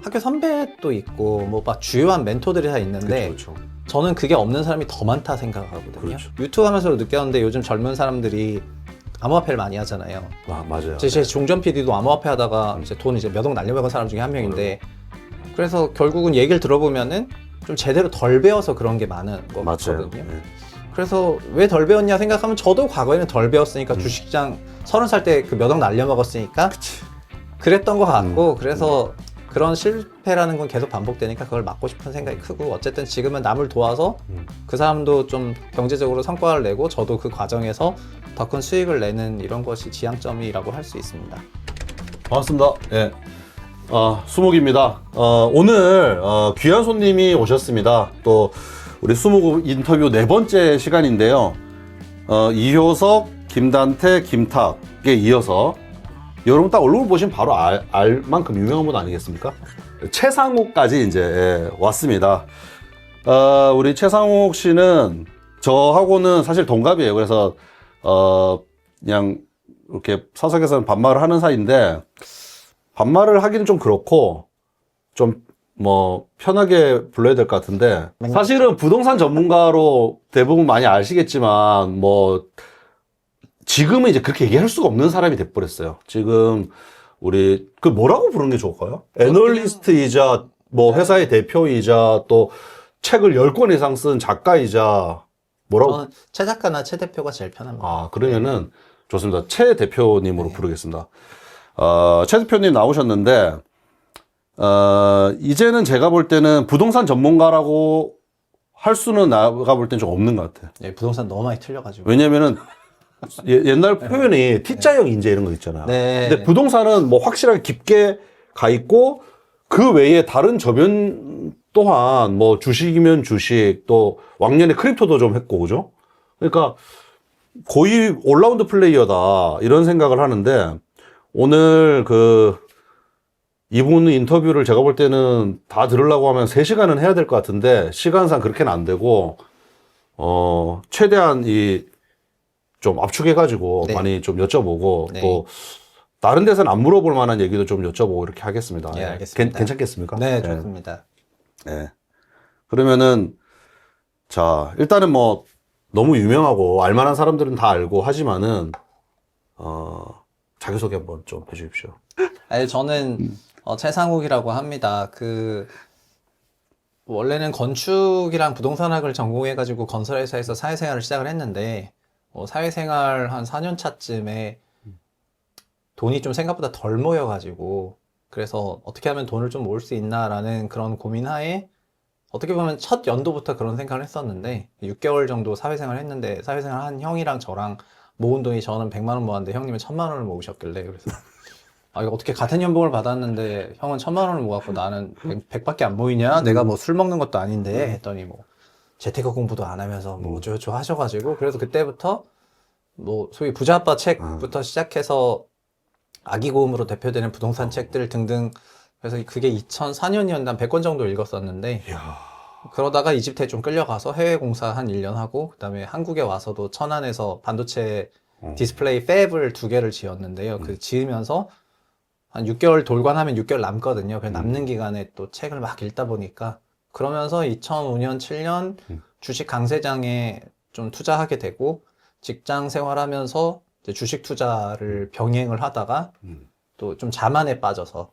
학교 선배도 있고 뭐 막 주요한 멘토들이 다 있는데 그렇죠. 저는 그게 없는 사람이 더 많다 생각하거든요. 그렇죠. 유튜브 하면서도 느꼈는데 요즘 젊은 사람들이 암호화폐를 많이 하잖아요. 아, 맞아요. 제 종전 PD도 암호화폐 하다가 이제 돈 이제 몇 억 날려먹은 사람 중에 한 명인데 그래서 결국은 얘기를 들어보면은 좀 제대로 덜 배워서 그런 게 많은 거거든요. 네. 그래서 왜 덜 배웠냐 생각하면 저도 과거에는 덜 배웠으니까 주식장 30살 때 그 몇 억 날려먹었으니까 그랬던 것 같고 그래서 그런 실패라는 건 계속 반복되니까 그걸 막고 싶은 생각이 크고 어쨌든 지금은 남을 도와서 그 사람도 좀 경제적으로 성과를 내고 저도 그 과정에서 더 큰 수익을 내는 이런 것이 지향점이라고 할 수 있습니다. 반갑습니다. 예. 수목입니다. 오늘 귀한 손님이 오셨습니다. 또 우리 수목 인터뷰 4번째 시간인데요. 이효석, 김단태, 김탁에 이어서 여러분 딱 얼굴 보시면 바로 알 만큼 유명한 분 아니겠습니까? 최상욱까지 이제 왔습니다. 우리 최상욱 씨는 저하고는 사실 동갑이에요. 그래서 그냥 이렇게 사석에서는 반말을 하는 사이인데 반말을 하기는 좀 그렇고 좀 뭐 편하게 불러야 될 것 같은데 사실은 부동산 전문가로 대부분 많이 아시겠지만 뭐 지금은 이제 그렇게 얘기할 수가 없는 사람이 돼버렸어요. 지금 우리 그 뭐라고 부르는 게 좋을까요? 애널리스트이자 뭐 회사의 대표이자 또 책을 10권 이상 쓴 작가이자 뭐라고? 저는 최 작가나 최 대표가 제일 편합니다. 그러면은 좋습니다. 최 대표님으로 부르겠습니다. 최 대표님 나오셨는데 이제는 제가 볼 때는 부동산 전문가라고 할 수는 나가 볼 땐 좀 없는 것 같아요. 네, 부동산 너무 많이 틀려가지고. 왜냐면은 옛날 표현이 T자형 인재 이런 거 있잖아요. 네. 근데 부동산은 뭐 확실하게 깊게 가 있고 그 외에 다른 저변 또한 뭐 주식이면 주식 또 왕년에 크립토도 좀 했고 그죠? 그러니까 거의 올라운드 플레이어다 이런 생각을 하는데 오늘 이분 인터뷰를 제가 볼 때는 다 들으려고 하면 3시간은 해야 될 것 같은데 시간상 그렇게는 안 되고 최대한 좀 압축해가지고 네. 많이 좀 여쭤보고 네. 또 다른 데서는 안 물어볼 만한 얘기도 좀 여쭤보고 이렇게 하겠습니다. 네, 알겠습니다. 괜찮겠습니까? 네, 좋습니다. 네. 그러면은 자 일단은 뭐 너무 유명하고 알만한 사람들은 다 알고 하지만은 자기소개 한번 좀 해주십시오. 아니, 저는 최상욱이라고 합니다. 원래는 건축이랑 부동산학을 전공해가지고 건설회사에서 사회생활을 시작을 했는데 사회생활 한 4년 차쯤에 돈이 좀 생각보다 덜 모여가지고 그래서 어떻게 하면 돈을 좀 모을 수 있나라는 그런 고민하에 어떻게 보면 첫 연도부터 그런 생각을 했었는데 6개월 정도 사회생활 했는데 사회생활 한 형이랑 저랑 모은 돈이 저는 100만 원 모았는데 형님은 1000만 원을 모으셨길래 그래서 이거 어떻게 같은 연봉을 받았는데 형은 1000만 원을 모았고 나는 100밖에 안 모이냐? 내가 뭐 술 먹는 것도 아닌데 했더니 뭐 재테크 공부도 안 하면서 뭐 어쩌고저쩌고 하셔가지고 그래서 그때부터 뭐 소위 부자 아빠 책부터 시작해서 아기 고음으로 대표되는 부동산 책들 등등 그래서 그게 2004년이었는데 한 100권 정도 읽었었는데 그러다가 이집트에 좀 끌려가서 해외 공사 한 1년 하고 그다음에 한국에 와서도 천안에서 반도체 디스플레이 팹을 2개를 지었는데요. 그 지으면서 한 6개월 돌관하면 6개월 남거든요. 그래서 남는 기간에 또 책을 막 읽다 보니까 그러면서 2005년, 7년 주식 강세장에 좀 투자하게 되고 직장 생활하면서 이제 주식 투자를 병행을 하다가 또 좀 자만에 빠져서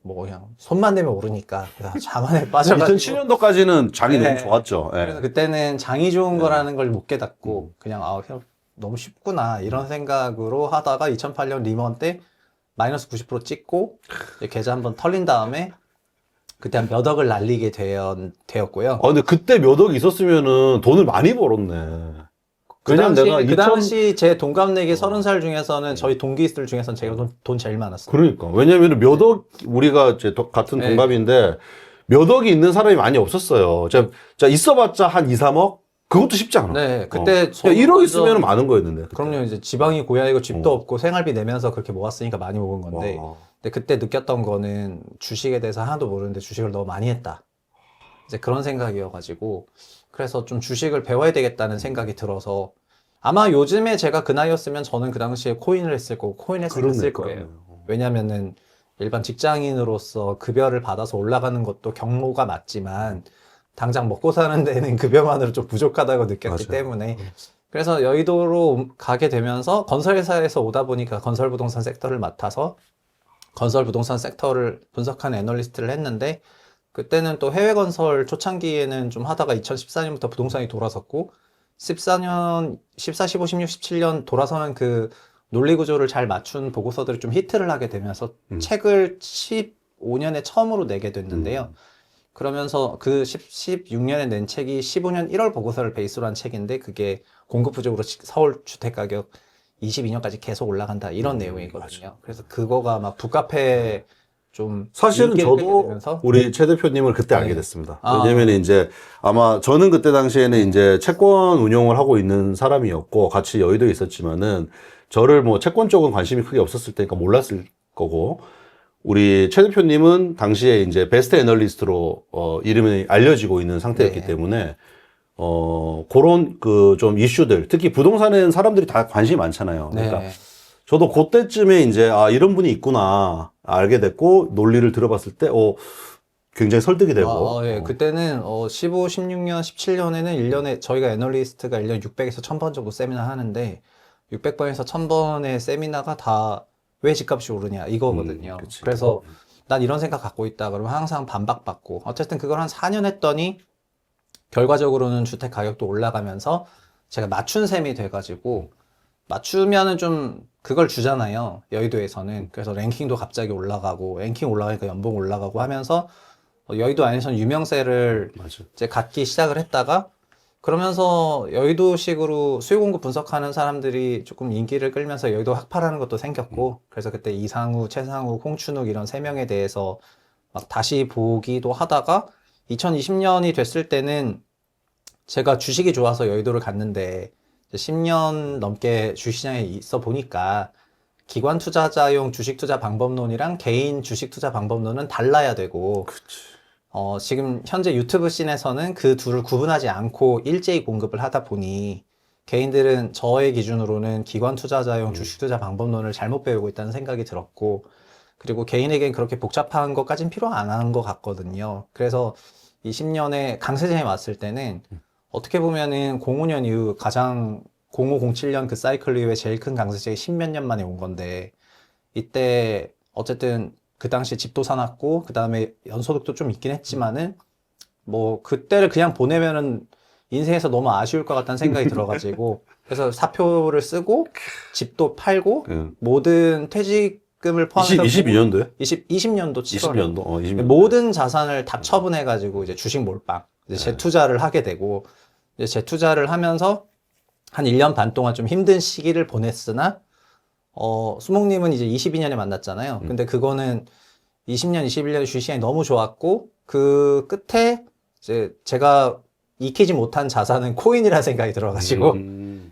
뭐 그냥 손만 대면 오르니까 그래서 자만에 빠져가지고 2007년도까지는 장이 네. 너무 좋았죠. 예. 그래서 그때는 장이 좋은 거라는 걸 못 깨닫고 그냥 그냥 너무 쉽구나 이런 생각으로 하다가 2008년 리먼 때 마이너스 90% 찍고 이제 계좌 한번 털린 다음에 그때 한 몇 억을 날리게 되었고요. 근데 그때 몇 억이 있었으면은 돈을 많이 벌었네. 왜냐면 내가 그 당시 제 동갑내기 30살 중에서는 저희 동기들 중에서는 제가 돈 제일 많았어요. 그러니까. 왜냐면 몇 억, 우리가 이제 같은 네. 동갑인데 몇 억이 있는 사람이 많이 없었어요. 자, 있어봤자 한 2, 3억? 그것도 쉽지 않아. 네, 그때 1억 있으면 많은 거였는데. 그때. 그럼요. 이제 지방이 고향이고 집도 없고 생활비 내면서 그렇게 모았으니까 많이 모은 건데 와. 근데 그때 느꼈던 거는 주식에 대해서 하나도 모르는데 주식을 너무 많이 했다. 이제 그런 생각이어가지고 그래서 좀 주식을 배워야 되겠다는 생각이 들어서 아마 요즘에 제가 그 나이였으면 저는 그 당시에 코인을 했을 거고 코인 했을 거예요. 왜냐면은 일반 직장인으로서 급여를 받아서 올라가는 것도 경로가 맞지만 당장 먹고 사는 데는 급여만으로 좀 부족하다고 느꼈기 맞아요. 때문에 그래서 여의도로 가게 되면서 건설회사에서 오다 보니까 건설 부동산 섹터를 맡아서 건설 부동산 섹터를 분석하는 애널리스트를 했는데 그때는 또 해외 건설 초창기에는 좀 하다가 2014년부터 부동산이 돌아섰고 14년, 14, 15, 16, 17년 돌아서는 그 논리 구조를 잘 맞춘 보고서들이 좀 히트를 하게 되면서 책을 15년에 처음으로 내게 됐는데요. 그러면서 그 16년에 낸 책이 15년 1월 보고서를 베이스로 한 책인데 그게 공급 부족으로 서울 주택 가격 22년까지 계속 올라간다 이런 내용이거든요. 그래서 그거가 막 북카페 좀 사실은 인기를 끌게 저도 되면서 우리 최 대표님을 그때 알게 네. 됐습니다. 아. 왜냐면 이제 아마 저는 그때 당시에는 이제 채권 운용을 하고 있는 사람이었고 같이 여의도에 있었지만은 저를 뭐 채권 쪽은 관심이 크게 없었을 테니까 몰랐을 거고 우리 최 대표님은 당시에 이제 베스트 애널리스트로 이름이 알려지고 있는 상태였기 네. 때문에 그런 그 좀 이슈들 특히 부동산에는 사람들이 다 관심이 많잖아요. 그러니까 네. 저도 그때쯤에 이제 이런 분이 있구나 알게 됐고 논리를 들어봤을 때 굉장히 설득이 되고 예. 그때는 15, 16년, 17년에는 1년에 저희가 애널리스트가 1년 600에서 1000번 정도 세미나 하는데 600번에서 1000번의 세미나가 다 왜 집값이 오르냐 이거거든요. 그치. 그래서 난 이런 생각 갖고 있다 그러면 항상 반박받고 어쨌든 그걸 한 4년 했더니 결과적으로는 주택 가격도 올라가면서 제가 맞춘 셈이 돼가지고 맞추면은 좀 그걸 주잖아요. 여의도에서는. 그래서 랭킹도 갑자기 올라가고 랭킹 올라가니까 연봉 올라가고 하면서 여의도 안에서는 유명세를 맞아. 이제 갖기 시작을 했다가 그러면서 여의도식으로 수요 공급 분석하는 사람들이 조금 인기를 끌면서 여의도 학파라는 것도 생겼고 그래서 그때 이상우, 최상욱, 홍춘욱 이런 세 명에 대해서 막 다시 보기도 하다가 2020년이 됐을 때는 제가 주식이 좋아서 여의도를 갔는데 10년 넘게 주식시장에 있어 보니까 기관 투자자용 주식 투자 방법론이랑 개인 주식 투자 방법론은 달라야 되고 지금 현재 유튜브 씬에서는 그 둘을 구분하지 않고 일제히 공급을 하다 보니 개인들은 저의 기준으로는 기관 투자자용 주식 투자 방법론을 잘못 배우고 있다는 생각이 들었고 그리고 개인에겐 그렇게 복잡한 것까진 필요 안 하는 것 같거든요. 그래서 20년에 강세장에 왔을 때는 어떻게 보면은 05년 이후 가장 0507년 그 사이클 이후에 제일 큰 강세장이 10몇 년 만에 온 건데 이때 어쨌든 그 당시에 집도 사놨고 그 다음에 연소득도 좀 있긴 했지만은 뭐 그때를 그냥 보내면은 인생에서 너무 아쉬울 것 같다는 생각이 들어가지고 그래서 사표를 쓰고 집도 팔고 모든 퇴직금을 포함해서 22년도에? 20년도 7월에 20년도? 20년도. 모든 자산을 다 처분해가지고 이제 주식 몰빵 이제 재투자를 하게 되고 이제 재투자를 하면서 한 1년 반 동안 좀 힘든 시기를 보냈으나 수목님은 이제 22년에 만났잖아요. 근데 그거는 20년, 21년 주식시장이 너무 좋았고 그 끝에 이제 제가 익히지 못한 자산은 코인이라는 생각이 들어가지고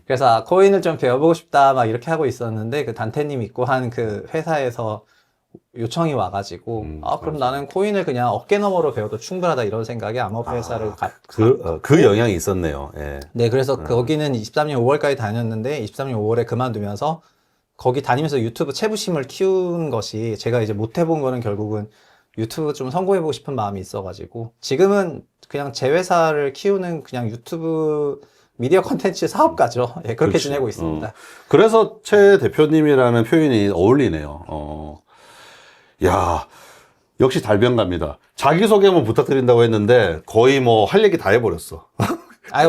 그래서 코인을 좀 배워보고 싶다 막 이렇게 하고 있었는데 그 단테님 있고 한 그 회사에서 요청이 와가지고 그럼 나는 코인을 그냥 어깨너머로 배워도 충분하다 이런 생각에 암호화폐사를 그 영향이 있었네요. 예. 네, 그래서 거기는 23년 5월까지 다녔는데 23년 5월에 그만두면서 거기 다니면서 유튜브 채부심을 키운 것이 제가 이제 못 해본 거는 결국은 유튜브 좀 성공해보고 싶은 마음이 있어가지고 지금은 그냥 제 회사를 키우는 그냥 유튜브 미디어 콘텐츠 사업가죠. 예, 그렇게 그렇지. 지내고 있습니다. 그래서 최 대표님이라는 표현이 어울리네요. 야, 역시 달변가입니다. 자기소개 한번 부탁드린다고 했는데 거의 뭐 할 얘기 다 해버렸어.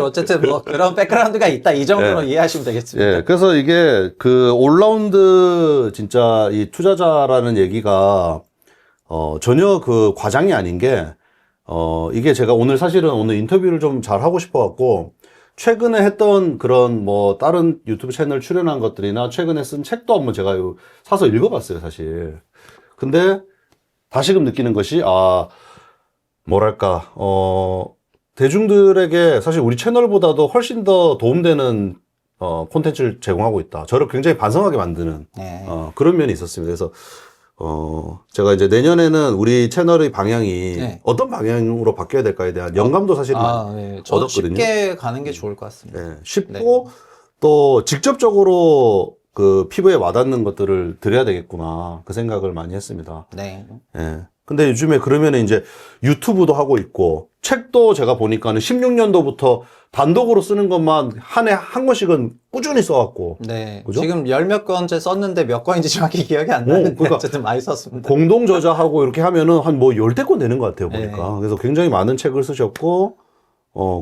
어쨌든 뭐 그런 백그라운드가 있다 이 정도로 이해하시면 되겠습니다. 예, 그래서 이게 그 올라운드 진짜 이 투자자라는 얘기가 전혀 그 과장이 아닌 게 이게 제가 오늘 사실은 오늘 인터뷰를 좀 잘 하고 싶어 갖고 최근에 했던 그런 뭐 다른 유튜브 채널 출연한 것들이나 최근에 쓴 책도 한번 제가 사서 읽어봤어요, 사실. 근데 다시금 느끼는 것이 뭐랄까 대중들에게 사실 우리 채널보다도 훨씬 더 도움되는 콘텐츠를 제공하고 있다. 저를 굉장히 반성하게 만드는 네. 그런 면이 있었습니다. 그래서 제가 이제 내년에는 우리 채널의 방향이 네. 어떤 방향으로 바뀌어야 될까에 대한 영감도 사실 많이 네. 저도 얻었거든요. 쉽게 가는 게 좋을 것 같습니다. 쉽고 또 직접적으로 그 피부에 와닿는 것들을 드려야 되겠구나. 그 생각을 많이 했습니다. 네. 예. 근데 요즘에 그러면은 이제 유튜브도 하고 있고, 책도 제가 보니까는 16년도부터 단독으로 쓰는 것만 한 해 한 권씩은 꾸준히 써왔고. 네. 그죠? 지금 열 몇 권째 썼는데 몇 권인지 정확히 기억이 안 나는데 그러니까 어쨌든 많이 썼습니다. 공동 저자하고 이렇게 하면은 한 뭐 열대 권 되는 것 같아요, 네. 보니까. 그래서 굉장히 많은 책을 쓰셨고,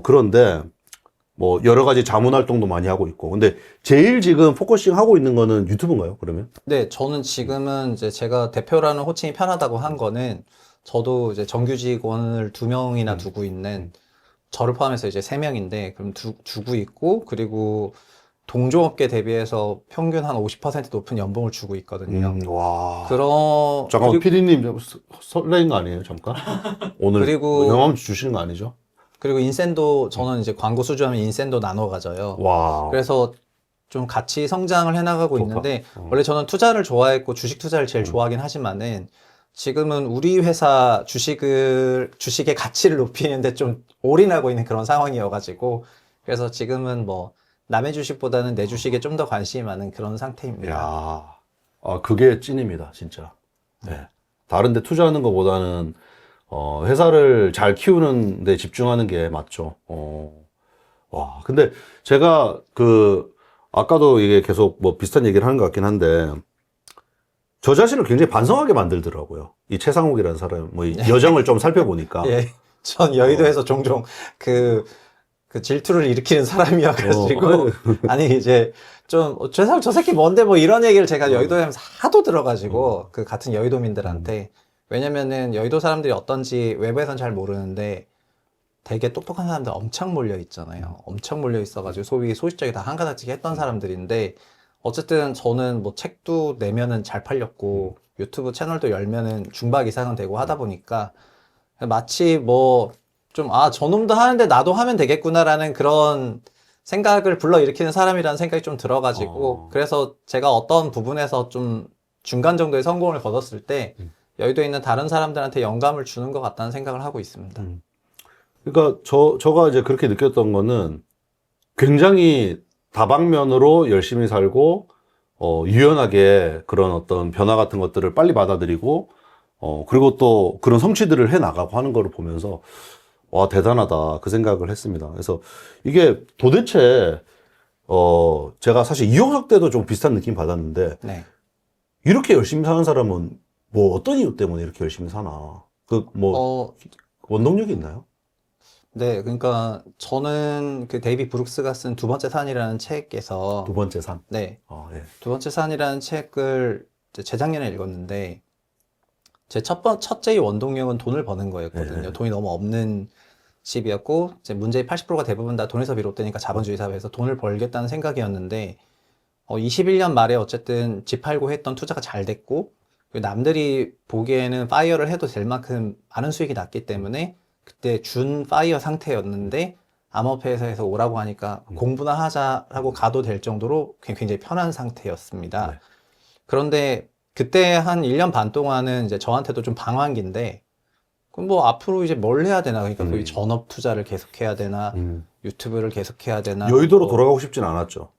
그런데 뭐 여러 가지 자문 활동도 많이 하고 있고. 근데 제일 지금 포커싱 하고 있는 거는 유튜브인가요, 그러면? 네, 저는 지금은 이제 제가 대표라는 호칭이 편하다고 한 거는 저도 이제 정규직원을 2명이나 두고 있는 저를 포함해서 이제 3명인데 그럼 두고 있고 그리고 동종업계 대비해서 평균 한 50% 높은 연봉을 주고 있거든요. 와. 그리고, 잠깐만, 피디님 좀 설레는 거 아니에요, 잠깐? 오늘 그리고- 명함 주시는 거 아니죠? 그리고 인센도 저는 이제 광고 수주하면 인센도 나눠 가져요. 와. 그래서 좀 같이 성장을 해나가고 좋다. 있는데 원래 저는 투자를 좋아했고 주식 투자를 제일 좋아하긴 하지만은 지금은 우리 회사 주식의 가치를 높이는데 좀 올인하고 있는 그런 상황이어가지고 그래서 지금은 뭐 남의 주식보다는 내 주식에 좀 더 관심이 많은 그런 상태입니다. 야, 그게 찐입니다, 진짜. 네. 다른 데 투자하는 것보다는, 회사를 잘 키우는 데 집중하는 게 맞죠. 와, 근데 제가 아까도 이게 계속 뭐 비슷한 얘기를 하는 것 같긴 한데, 저 자신을 굉장히 반성하게 만들더라고요. 이 최상욱이라는 사람, 뭐, 이 여정을 좀 살펴보니까. 예, 전 여의도에서 종종 그 질투를 일으키는 사람이어가지고 아니 이제 좀 저 새끼 뭔데 뭐 이런 얘기를 제가 여의도에 하면서 하도 들어가지고 그 같은 여의도민들한테 왜냐면은 여의도 사람들이 어떤지 외부에선 잘 모르는데 되게 똑똑한 사람들 엄청 몰려 있잖아요. 엄청 몰려 있어가지고 소위 소식적이 다 한가닥씩 했던 사람들인데 어쨌든 저는 뭐 책도 내면은 잘 팔렸고 유튜브 채널도 열면은 중박 이상은 되고 하다 보니까 마치 뭐 좀, 저놈도 하는데 나도 하면 되겠구나라는 그런 생각을 불러일으키는 사람이라는 생각이 좀 들어가지고, 그래서 제가 어떤 부분에서 좀 중간 정도의 성공을 거뒀을 때, 여의도에 있는 다른 사람들한테 영감을 주는 것 같다는 생각을 하고 있습니다. 그러니까 저가 이제 그렇게 느꼈던 거는 굉장히 다방면으로 열심히 살고, 유연하게 그런 어떤 변화 같은 것들을 빨리 받아들이고, 그리고 또 그런 성취들을 해 나가고 하는 거를 보면서, 와, 대단하다. 그 생각을 했습니다. 그래서 이게 도대체, 제가 사실 이용석 때도 좀 비슷한 느낌 받았는데, 네. 이렇게 열심히 사는 사람은 뭐 어떤 이유 때문에 이렇게 열심히 사나? 원동력이 있나요? 네, 그러니까 저는 그 데이비 브룩스가 쓴 두 번째 산이라는 책에서, 두 번째 산. 네, 예. 두 번째 산이라는 책을 이제 재작년에 읽었는데, 제 첫째의 원동력은 돈을 버는 거였거든요. 네. 돈이 너무 없는 집이었고, 이제 문제의 80%가 대부분 다 돈에서 비롯되니까 자본주의 사회에서 돈을 벌겠다는 생각이었는데, 21년 말에 어쨌든 집 팔고 했던 투자가 잘 됐고, 그리고 남들이 보기에는 파이어를 해도 될 만큼 많은 수익이 났기 때문에, 그때 준 파이어 상태였는데, 암호회사에서 오라고 하니까 공부나 하자라고 가도 될 정도로 굉장히 편한 상태였습니다. 네. 그런데 그때 한 1년 반 동안은 이제 저한테도 좀 방황기인데, 그럼 뭐 앞으로 이제 뭘 해야 되나? 그러니까 거의 전업 투자를 계속해야 되나? 유튜브를 계속해야 되나? 여의도로 뭐, 돌아가고 싶진 않았죠.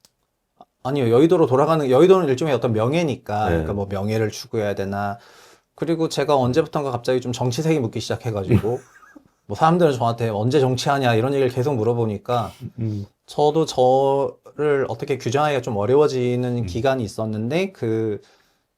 아니요, 여의도는 일종의 어떤 명예니까, 네. 그러니까 뭐 명예를 추구해야 되나? 그리고 제가 언제부턴가 갑자기 좀 정치색이 묻기 시작해가지고, 뭐 사람들은 저한테 언제 정치하냐 이런 얘기를 계속 물어보니까, 저도 저를 어떻게 규정하기가 좀 어려워지는 기간이 있었는데,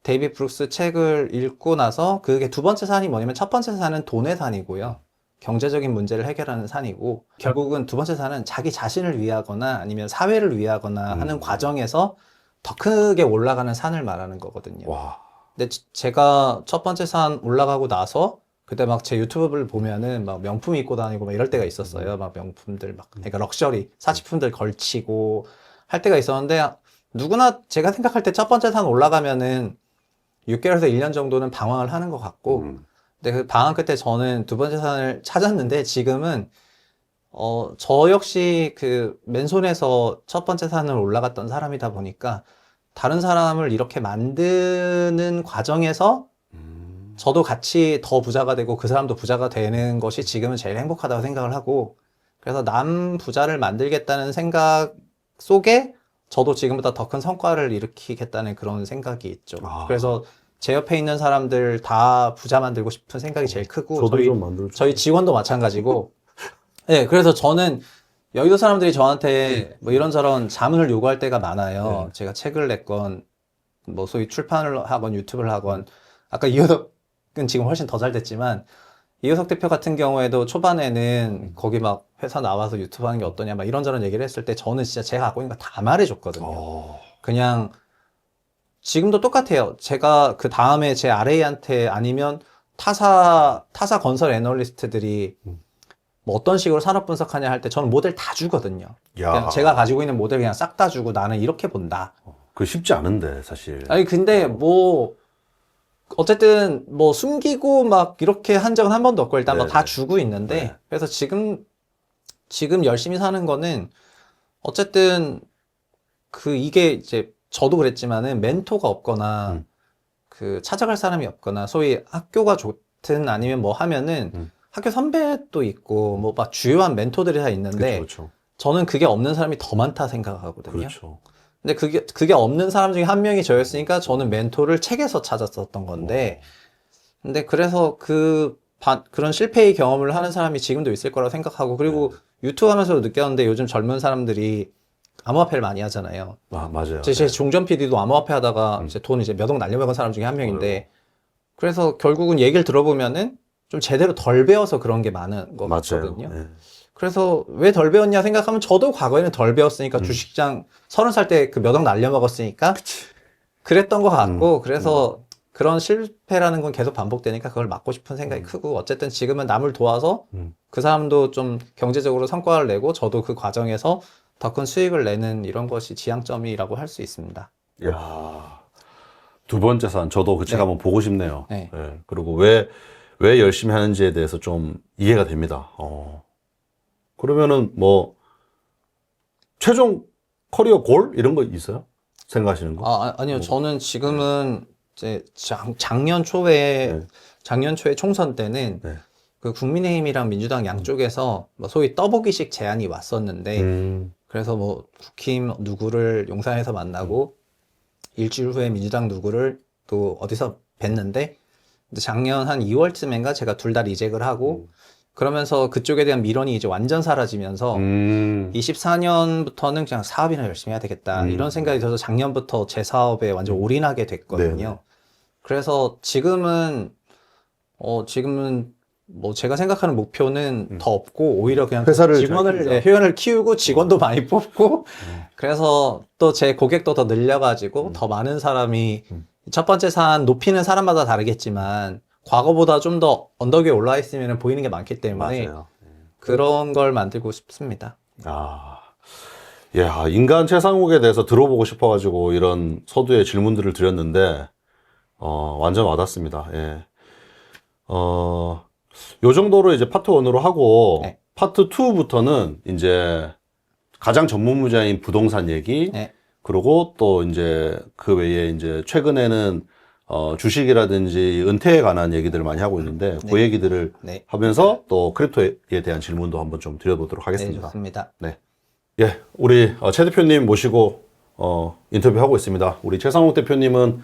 데이비 브룩스 책을 읽고 나서 그게 두 번째 산이 뭐냐면 첫 번째 산은 돈의 산이고요. 경제적인 문제를 해결하는 산이고 결국은 두 번째 산은 자기 자신을 위하거나 아니면 사회를 위하거나 하는 과정에서 더 크게 올라가는 산을 말하는 거거든요. 와. 근데 제가 첫 번째 산 올라가고 나서 그때 막 제 유튜브를 보면은 막 명품 입고 다니고 막 이럴 때가 있었어요. 막 명품들 막 그러니까 럭셔리 사치품들 걸치고 할 때가 있었는데 누구나 제가 생각할 때 첫 번째 산 올라가면은 6개월에서 1년 정도는 방황을 하는 것 같고, 근데 그 방황 끝에 저는 두 번째 산을 찾았는데 지금은, 저 역시 그 맨손에서 첫 번째 산을 올라갔던 사람이다 보니까 다른 사람을 이렇게 만드는 과정에서 저도 같이 더 부자가 되고 그 사람도 부자가 되는 것이 지금은 제일 행복하다고 생각을 하고, 그래서 남 부자를 만들겠다는 생각 속에 저도 지금보다 더 큰 성과를 일으키겠다는 그런 생각이 있죠. 아. 그래서 제 옆에 있는 사람들 다 부자 만들고 싶은 생각이 제일 크고 저도 좀 만들고 저희 직원도 마찬가지고 네, 그래서 저는 여의도 사람들이 저한테 뭐 이런저런 자문을 요구할 때가 많아요. 제가 책을 냈건 뭐 소위 출판을 하건 유튜브를 하건 아까 이효석은 지금 훨씬 더 잘 됐지만 이효석 대표 같은 경우에도 초반에는 거기 막 회사 나와서 유튜브 하는 게 어떠냐 막 이런저런 얘기를 했을 때 저는 진짜 제가 갖고 있는 거 다 말해줬거든요. 그냥 지금도 똑같아요. 제가 그 다음에 제 RA한테 아니면 타사 건설 애널리스트들이 뭐 어떤 식으로 산업 분석하냐 할 때 저는 모델 다 주거든요. 야. 그냥 제가 가지고 있는 모델 그냥 싹 다 주고 나는 이렇게 본다. 그 쉽지 않은데 사실. 아니 근데 뭐 어쨌든 뭐 숨기고 막 이렇게 한 적은 한 번도 없고 일단 뭐 네네. 다 주고 있는데 네. 그래서 지금 열심히 사는 거는 어쨌든 그 이게 이제 저도 그랬지만은 멘토가 없거나 그 찾아갈 사람이 없거나 소위 학교가 좋든 아니면 뭐 하면은 학교 선배도 있고 뭐 막 주요한 멘토들이 다 있는데 그렇죠. 저는 그게 없는 사람이 더 많다 생각하거든요. 그렇죠. 근데 그게 없는 사람 중에 한 명이 저였으니까 저는 멘토를 책에서 찾았었던 건데 근데 그래서 그런 실패의 경험을 하는 사람이 지금도 있을 거라고 생각하고 그리고 유튜브 하면서도 느꼈는데 요즘 젊은 사람들이 암호화폐를 많이 하잖아요. 아, 맞아요. 제 종전 PD도 암호화폐 하다가 이제 돈 이제 몇 억 날려먹은 사람 중에 한 명인데 그래서 결국은 얘기를 들어보면은 좀 제대로 덜 배워서 그런 게 많은 것 같거든요. 네. 그래서 왜 덜 배웠냐 생각하면 저도 과거에는 덜 배웠으니까 주식장 30살 때 그 몇 억 날려먹었으니까 그랬던 것 같고 그래서 그런 실패라는 건 계속 반복되니까 그걸 막고 싶은 생각이 크고 어쨌든 지금은 남을 도와서 그 사람도 좀 경제적으로 성과를 내고 저도 그 과정에서 더 큰 수익을 내는 이런 것이 지향점이라고 할 수 있습니다. 야, 두 번째 산 저도 그 책 네. 한번 보고 싶네요. 네. 예. 그리고 왜 열심히 하는지에 대해서 좀 이해가 됩니다. 그러면은 뭐 최종 커리어 골 이런 거 있어요? 생각하시는 거? 아니요. 저는 지금은 이제 작년 초에 총선 때는 네. 그 국민의힘이랑 민주당 양쪽에서 뭐 소위 떠보기식 제안이 왔었는데 그래서 뭐 국힘 누구를 용산에서 만나고 일주일 후에 민주당 누구를 또 어디서 뵀는데 작년 한 2월쯤인가 제가 둘 다 리젝을 하고 그러면서 그쪽에 대한 밀원이 이제 완전 사라지면서 24년부터는 그냥 사업이나 열심히 해야 되겠다 이런 생각이 들어서 작년부터 제 사업에 완전 올인하게 됐거든요. 네네. 그래서 지금은 뭐 제가 생각하는 목표는 더 없고 오히려 그냥 회사를 직원을 잘 회원을 키우고 직원도 많이 뽑고 그래서 또 제 고객도 더 늘려가지고 더 많은 사람이 첫 번째 산 높이는 사람마다 다르겠지만 과거보다 좀 더 언덕 위에 올라와 있으면 보이는 게 많기 때문에 맞아요. 그런 걸 만들고 싶습니다. 아, 야, 인간 최상욱에 대해서 들어보고 싶어가지고 이런 서두에 질문들을 드렸는데, 완전 와닿습니다. 예. 요 정도로 이제 파트 1으로 하고, 네. 파트 2부터는 이제 가장 전문 분야인 부동산 얘기, 네. 그리고 또 이제 그 외에 이제 최근에는 주식이라든지 은퇴에 관한 얘기들을 많이 하고 있는데, 그 얘기들을 네. 하면서 또 크립토에 대한 질문도 한번 좀 드려보도록 네, 하겠습니다. 좋습니다. 네. 예, 우리 최 대표님 모시고 인터뷰하고 있습니다. 우리 최상욱 대표님은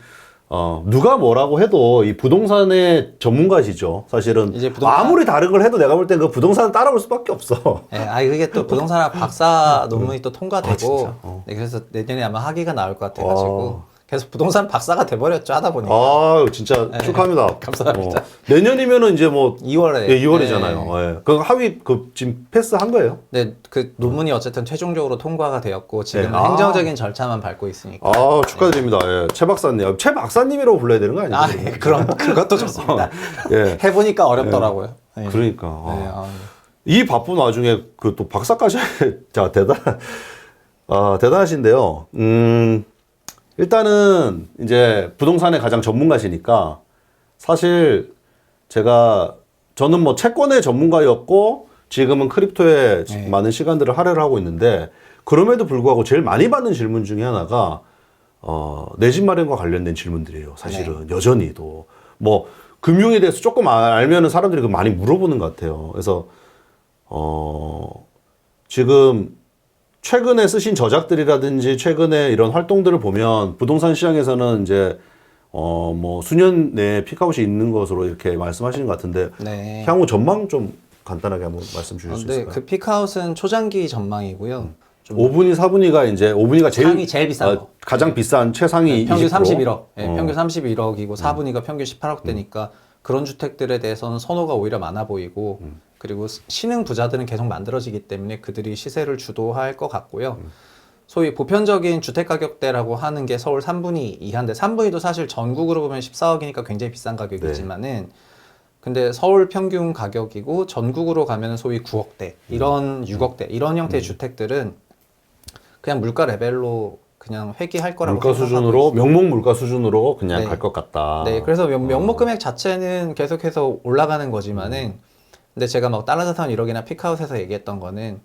누가 뭐라고 해도 이 부동산의 전문가시죠. 사실은 이제 아무리 다른 걸 해도 내가 볼 때 그 부동산을 따라올 수밖에 없어. 네, 그게 또 부동산학 박사 논문이 또 통과되고, 진짜? 네, 그래서 내년에 아마 학위가 나올 것 같아가지고, 계속 부동산 박사가 돼버렸죠, 하다 보니까. 아, 진짜 축하합니다. 감사합니다. 내년이면은 이제 뭐 2월에. 2월이잖아요. 예. 그 합의 지금 패스한 거예요? 네, 그 논문이 어쨌든 최종적으로 통과가 되었고, 지금 네. 행정적인 절차만 밟고 있으니까. 아, 축하드립니다. 예. 최 박사님. 최 박사님이라고 불러야 되는 거 아니에요? 예, 그것도 좋습니다. 예. 해보니까 어렵더라고요. 네. 그러니까. 네, 이 바쁜 와중에 그 또 박사까지 자 대단하신데요. 일단은 이제 부동산의 가장 전문가시니까 사실 저는 뭐 채권의 전문가였고 지금은 크립토에 많은 시간들을 할애를 하고 있는데 그럼에도 불구하고 제일 많이 받는 질문 중에 하나가 내 집 마련과 관련된 질문들이에요. 사실은 여전히도 뭐 금융에 대해서 조금 알면은 사람들이 많이 물어보는 것 같아요. 그래서 지금 최근에 쓰신 저작들이라든지 최근에 이런 활동들을 보면 부동산 시장에서는 이제 뭐 수년 내에 픽아웃이 있는 것으로 이렇게 말씀하시는 것 같은데 네. 향후 전망 좀 간단하게 한번 말씀 주실 수 네, 있을까요? 그 픽아웃은 초장기 전망이고요. 좀 5분위, 4분위가 이제 5분위가 상위 제일 비싼 거. 가장 비싼 최상위 평균 20%. 31억. 네, 평균 31억이고 4분위가 평균 18억 되니까 그런 주택들에 대해서는 선호가 오히려 많아 보이고 그리고 신흥 부자들은 계속 만들어지기 때문에 그들이 시세를 주도할 것 같고요. 소위 보편적인 주택 가격대라고 하는 게 서울 3분위 이하인데 3분위도 사실 전국으로 보면 14억이니까 굉장히 비싼 가격이지만은 근데 서울 평균 가격이고 전국으로 가면 소위 9억대 이런 6억대 이런 형태의 주택들은 그냥 물가 레벨로 그냥 회귀할 거라고 물가 생각하고 수준으로 있습니다. 명목 물가 수준으로 그냥 네. 갈 것 같다. 네, 그래서 명목 금액 자체는 계속해서 올라가는 거지만은 근데 제가 막 달러자산 1억이나 픽아웃에서 얘기했던 거는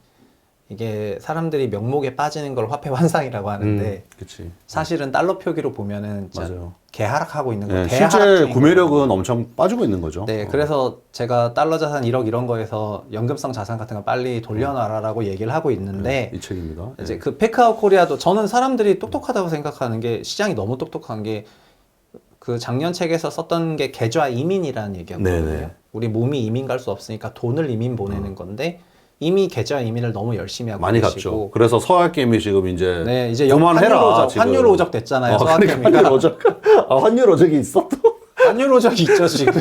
이게 사람들이 명목에 빠지는 걸 화폐 환상이라고 하는데 그렇지. 사실은 달러 표기로 보면은 진짜 맞아요. 개하락하고 있는 네, 거 실제 구매력은 엄청 빠지고 있는 거죠. 네, 그래서 제가 달러 자산 1억 이런 거에서 연금성 자산 같은 거 빨리 돌려놔라라고 얘기를 하고 있는데 이 책입니다. 이제 그 픽아웃 코리아도 저는 사람들이 똑똑하다고 생각하는 게 시장이 너무 똑똑한 게 그 작년 책에서 썼던 게 계좌 이민이라는 얘기였거든요. 네네. 우리 몸이 이민 갈 수 없으니까 돈을 이민 보내는 건데 이미 계좌 이민을 너무 열심히 하고 많이 계시고 갔죠. 그래서 서학개미 지금 이제 네, 이제 그만해라. 환율 오적, 지금. 환율 오적 됐잖아요. 그러니까 서학개미가 환율 오적. 환율 오적이 있어 또. 환율 오적이 있죠 지금.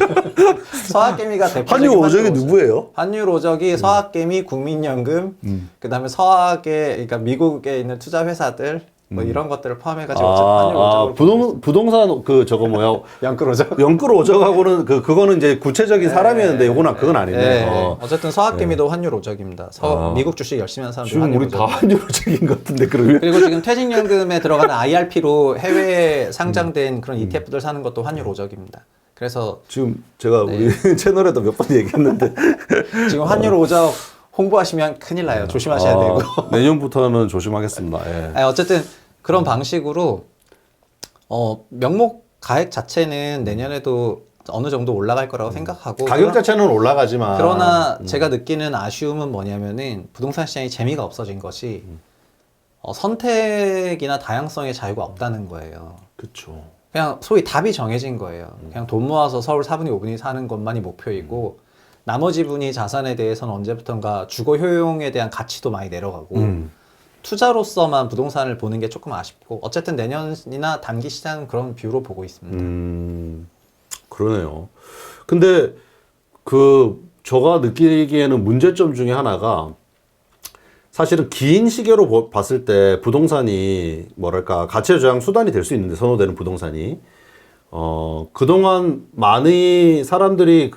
서학개미가 대표적인 환율 오적이 누구예요? 환율 오적이 서학개미, 국민연금, 그다음에 서학의 그러니까 미국에 있는 투자 회사들 뭐 이런 것들을 포함해가지고 환율 오적을 부동산 그 저거 뭐야 연끌 오적. 연끌 오적하고는 그거는 이제 구체적인 사람이었는데 요거는 그건 아니네. 네. 어쨌든 서학개미도 환율 오적입니다. 미국 주식 열심히 하는 사람들 지금 환율 우리 오적. 다 환율 오적인 것 같은데 그러면. 그리고 지금 퇴직연금에 들어가는 IRP로 해외에 상장된 그런 ETF들 사는 것도 환율 오적입니다. 그래서 지금 제가 우리 채널에도 몇 번 얘기했는데 지금 환율 오적 홍보하시면 큰일 나요. 조심하셔야 되고. 내년부터는 조심하겠습니다. 예. 아니, 어쨌든 그런 방식으로 명목 가액 자체는 내년에도 어느 정도 올라갈 거라고 생각하고 가격 자체는 올라가지만 그러나 제가 느끼는 아쉬움은 뭐냐면은 부동산 시장이 재미가 없어진 것이 선택이나 다양성의 자유가 없다는 거예요. 그렇죠. 그냥 소위 답이 정해진 거예요. 그냥 돈 모아서 서울 4분위 5분위 사는 것만이 목표이고 나머지 분위 자산에 대해서는 언제부턴가 주거 효용에 대한 가치도 많이 내려가고 투자로서만 부동산을 보는 게 조금 아쉽고 어쨌든 내년이나 단기 시장은 그런 뷰로 보고 있습니다. 그러네요. 근데 제가 느끼기에는 문제점 중에 하나가 사실은 긴 시계로 봤을 때 부동산이 뭐랄까 가치 저장 수단이 될 수 있는데 선호되는 부동산이 그동안 많이 사람들이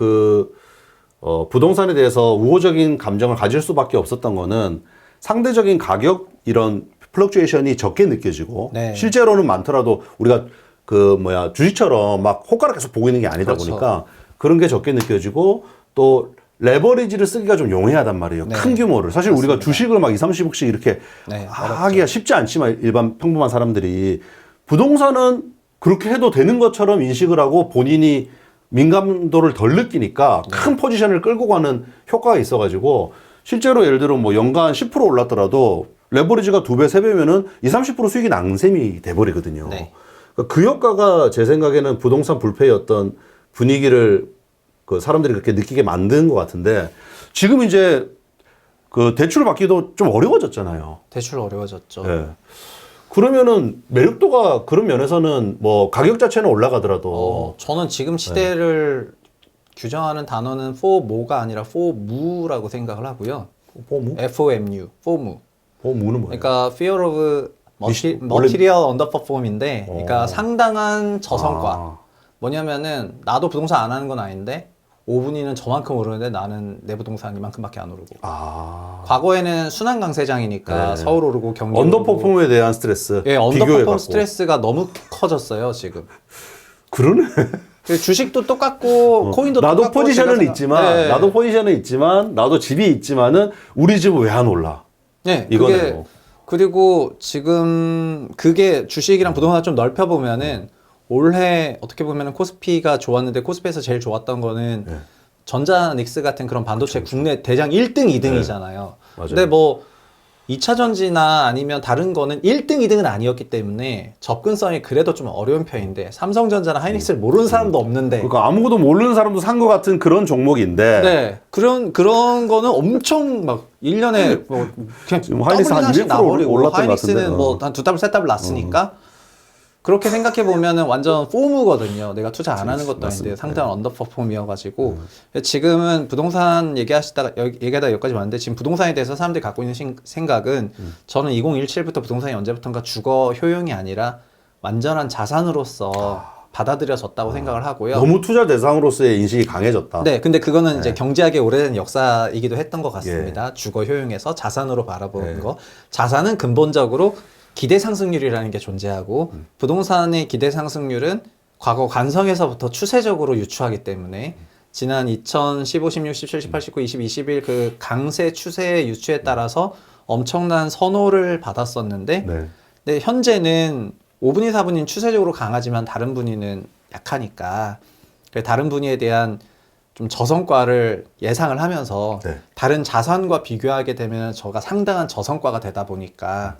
부동산에 대해서 우호적인 감정을 가질 수밖에 없었던 거는 상대적인 가격 이런 플럭추에이션이 적게 느껴지고 네. 실제로는 많더라도 우리가 주식처럼 막 호가를 계속 보고 있는 게 아니다 그렇죠. 보니까 그런 게 적게 느껴지고 또 레버리지를 쓰기가 좀 용이하단 말이에요. 네. 큰 규모를. 사실 맞습니다. 우리가 주식을 막 20, 30억씩 이렇게 네, 하기가 쉽지 않지만 일반 평범한 사람들이 부동산은 그렇게 해도 되는 것처럼 인식을 하고 본인이 민감도를 덜 느끼니까 큰 포지션을 끌고 가는 효과가 있어가지고 실제로 예를 들어 뭐 연간 10% 올랐더라도 레버리지가 2배, 3배면은 20, 30% 수익이 낭샘이 돼버리거든요. 네. 그러니까 그 효과가 제 생각에는 부동산 불패의 어떤 분위기를 사람들이 그렇게 느끼게 만든 것 같은데 지금 이제 대출 받기도 좀 어려워졌잖아요. 대출 어려워졌죠. 예. 그러면은 매력도가 그런 면에서는 뭐 가격 자체는 올라가더라도 저는 지금 시대를 규정하는 단어는 FOMO가 아니라 FOMU라고 생각을 하고요. FOMU? FOMU, FOMU. FOMU는 뭐예요? 그러니까 Fear of 원래- Material Underperform인데, 그러니까 상당한 저성과. 아. 뭐냐면은 나도 부동산 안 하는 건 아닌데 5분위는 저만큼 오르는데 나는 내 부동산 이만큼밖에 안 오르고. 과거에는 순환 강세장이니까 네. 서울 오르고 경기 언더퍼폼에 대한 스트레스. 예, 언더퍼폼 비교해갖고. 스트레스가 너무 커졌어요 지금. 그러네. 그 주식도 똑같고 코인도 나도 똑같고 포지션은 제가 있지만 네. 나도 포지션은 있지만 나도 집이 있지만은 우리 집은 왜 안 올라? 네, 이거네요. 그게 그리고 지금 그게 주식이랑 부동산 좀 넓혀 보면은 올해 어떻게 보면은 코스피가 좋았는데 코스피에서 제일 좋았던 거는 전자닉스 같은 그런 반도체 국내 대장 1등, 2등이잖아요. 맞아요. 근데 뭐 2차 전지나 아니면 다른 거는 1등, 2등은 아니었기 때문에 접근성이 그래도 좀 어려운 편인데 삼성전자나 하이닉스를 모르는 사람도 없는데 그러니까 아무것도 모르는 사람도 산 것 같은 그런 종목인데 네. 그런 거는 엄청 막 1년에 뭐 그냥 지금 하이닉스 한 하나씩 200% 나버리고 올랐던 것 하이닉스는 같은데. 뭐 한 두 더블, 세 더블 났으니까 그렇게 생각해 보면은 완전 포무거든요. 내가 투자 안 하는 것도 아닌데 맞습니다. 상당한 언더퍼폼이어가지고 지금은 부동산 얘기하다 여기까지 왔는데 지금 부동산에 대해서 사람들이 갖고 있는 생각은 저는 2017부터 부동산이 언제부턴가 주거 효용이 아니라 완전한 자산으로서 받아들여졌다고 생각을 하고요. 너무 투자 대상으로서의 인식이 강해졌다. 네, 근데 그거는 이제 경제학의 오래된 역사이기도 했던 것 같습니다. 주거 효용에서 자산으로 바라보는 거. 자산은 근본적으로 기대 상승률이라는 게 존재하고 부동산의 기대 상승률은 과거 관성에서부터 추세적으로 유추하기 때문에 지난 2015, 16, 17, 18, 19, 20, 21 그 강세 추세의 유추에 따라서 엄청난 선호를 받았었는데 네. 근데 현재는 5분위, 4분위는 추세적으로 강하지만 다른 분위는 약하니까 다른 분위에 대한 좀 저성과를 예상을 하면서 네. 다른 자산과 비교하게 되면 저가 상당한 저성과가 되다 보니까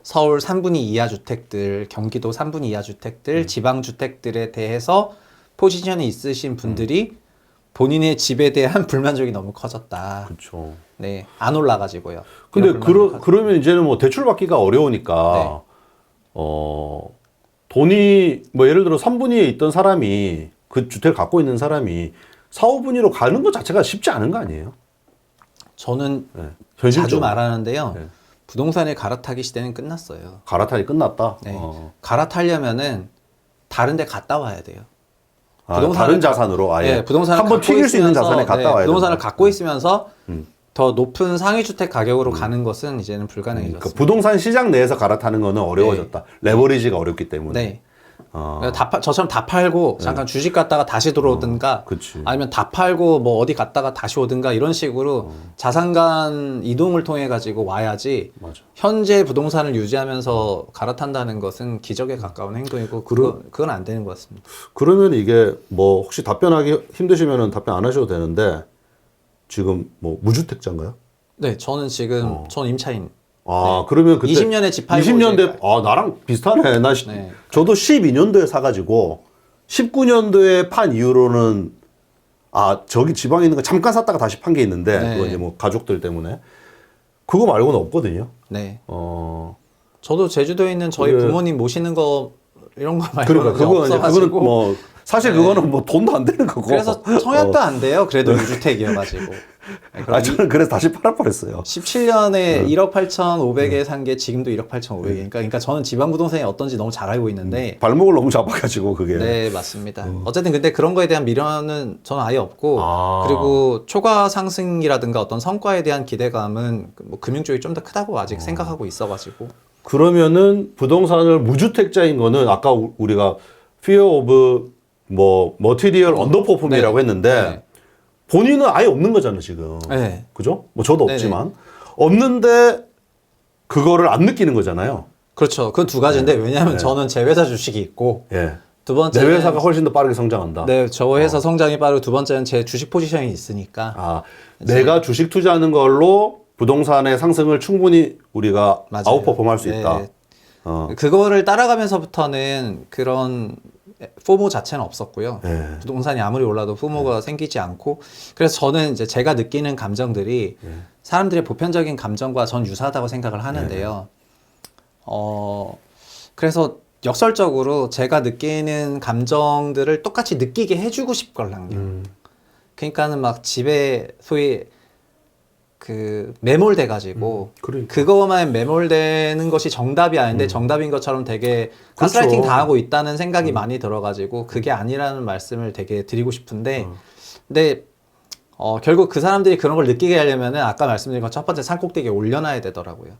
서울 3분위 이하 주택들, 경기도 3분위 이하 주택들, 지방 주택들에 대해서 포지션이 있으신 분들이 본인의 집에 대한 불만족이 너무 커졌다. 그렇죠. 네, 안 올라가지고요. 근데 이런 불만족이 그러면 이제는 뭐 대출 받기가 어려우니까 돈이 뭐 예를 들어 3분위에 있던 사람이 그 주택을 갖고 있는 사람이 4, 5분위로 가는 것 자체가 쉽지 않은 거 아니에요? 저는 네. 자주 현실적으로. 말하는데요. 네. 부동산의 갈아타기 시대는 끝났어요. 갈아타기 끝났다. 네. 갈아타려면은 다른 데 갔다 와야 돼요. 다른 자산으로 아예 네, 부동산을 한번 갖고 튀길 수 있는 있으면서, 자산에 갔다 네, 와야 부동산을 된다. 갖고 있으면서 음. 더 높은 상위 주택 가격으로 가는 것은 이제는 그러니까 불가능해졌습니다. 부동산 시장 내에서 갈아타는 거는 어려워졌다. 레버리지가 어렵기 때문에. 네. 저처럼 다 팔고 잠깐 주식 갔다가 다시 들어오든가 그치. 아니면 다 팔고 뭐 어디 갔다가 다시 오든가 이런 식으로 자산 간 이동을 통해 가지고 와야지 맞아. 현재 부동산을 유지하면서 갈아탄다는 것은 기적에 가까운 행동이고 그건 안 되는 것 같습니다. 그러면 이게 뭐 혹시 답변하기 힘드시면은 답변 안 하셔도 되는데 지금 뭐 무주택자인가요? 네, 저는 지금 저는 임차인. 그러면 그때 20년에 집 팔고 20년대 나랑 비슷하네. 네. 저도 12년도에 사가지고 19년도에 판 이후로는 저기 지방에 있는 거 잠깐 샀다가 다시 판 게 있는데 네. 그거 이제 뭐 가족들 때문에 그거 말고는 없거든요. 네. 어 저도 제주도에 있는 저희 그게- 부모님 모시는 거 이런 거 말고는 그러니까 그거는 없어가지고 뭐 사실 그거는 뭐 돈도 안 되는 거고. 그래서 청약도 안 돼요. 그래도 유주택이어가지고. 네, 저는 그래서 다시 팔아 버렸어요. 17년에 1억 8,500에 산 게 지금도 1억 8,500이니까. 그러니까 저는 지방 부동산이 어떤지 너무 잘 알고 있는데. 발목을 너무 잡아가지고 그게. 네, 맞습니다. 어쨌든 근데 그런 거에 대한 미련은 저는 아예 없고. 아. 그리고 초과 상승이라든가 어떤 성과에 대한 기대감은 뭐 금융 쪽이 좀 더 크다고 아직 생각하고 있어가지고. 그러면은 부동산을 무주택자인 거는 아까 우리가 fear of 뭐 material underperform이라고 네. 했는데 네. 본인은 아예 없는 거잖아 지금. 네. 그죠? 뭐 저도 네네. 없지만 없는데 그거를 안 느끼는 거잖아요. 그렇죠. 그건 두 가지인데 왜냐하면 저는 제 회사 주식이 있고 예. 두 내 번째는 회사가 훨씬 더 빠르게 성장한다. 네, 저 회사 성장이 빠르고 두 번째는 제 주식 포지션이 있으니까 내가 주식 투자하는 걸로 부동산의 상승을 충분히 우리가 맞아요. 아웃퍼폼할 수 네. 있다. 그거를 따라가면서부터는 그런 포모 자체는 없었고요. 네. 부동산이 아무리 올라도 포모가 생기지 않고 그래서 저는 이제 제가 느끼는 감정들이 사람들의 보편적인 감정과 전 유사하다고 생각을 하는데요. 그래서 역설적으로 제가 느끼는 감정들을 똑같이 느끼게 해주고 싶걸랑요. 그러니까는 막 집에 소위 그 매몰돼 가지고 그러니까. 그거만 매몰되는 것이 정답이 아닌데 정답인 것처럼 되게 그렇죠. 가스라이팅 당하고 있다는 생각이 많이 들어가지고 그게 아니라는 말씀을 되게 드리고 싶은데 근데 결국 그 사람들이 그런 걸 느끼게 하려면은 아까 말씀드린 것 첫 번째 산꼭대기에 올려놔야 되더라고요.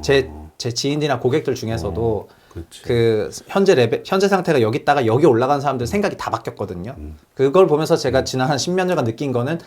제 지인들이나 고객들 중에서도 그렇지. 그 현재 상태가 여기 있다가 여기 올라간 사람들 생각이 다 바뀌었거든요. 그걸 보면서 제가 지난 한 10몇 년간 느낀 거는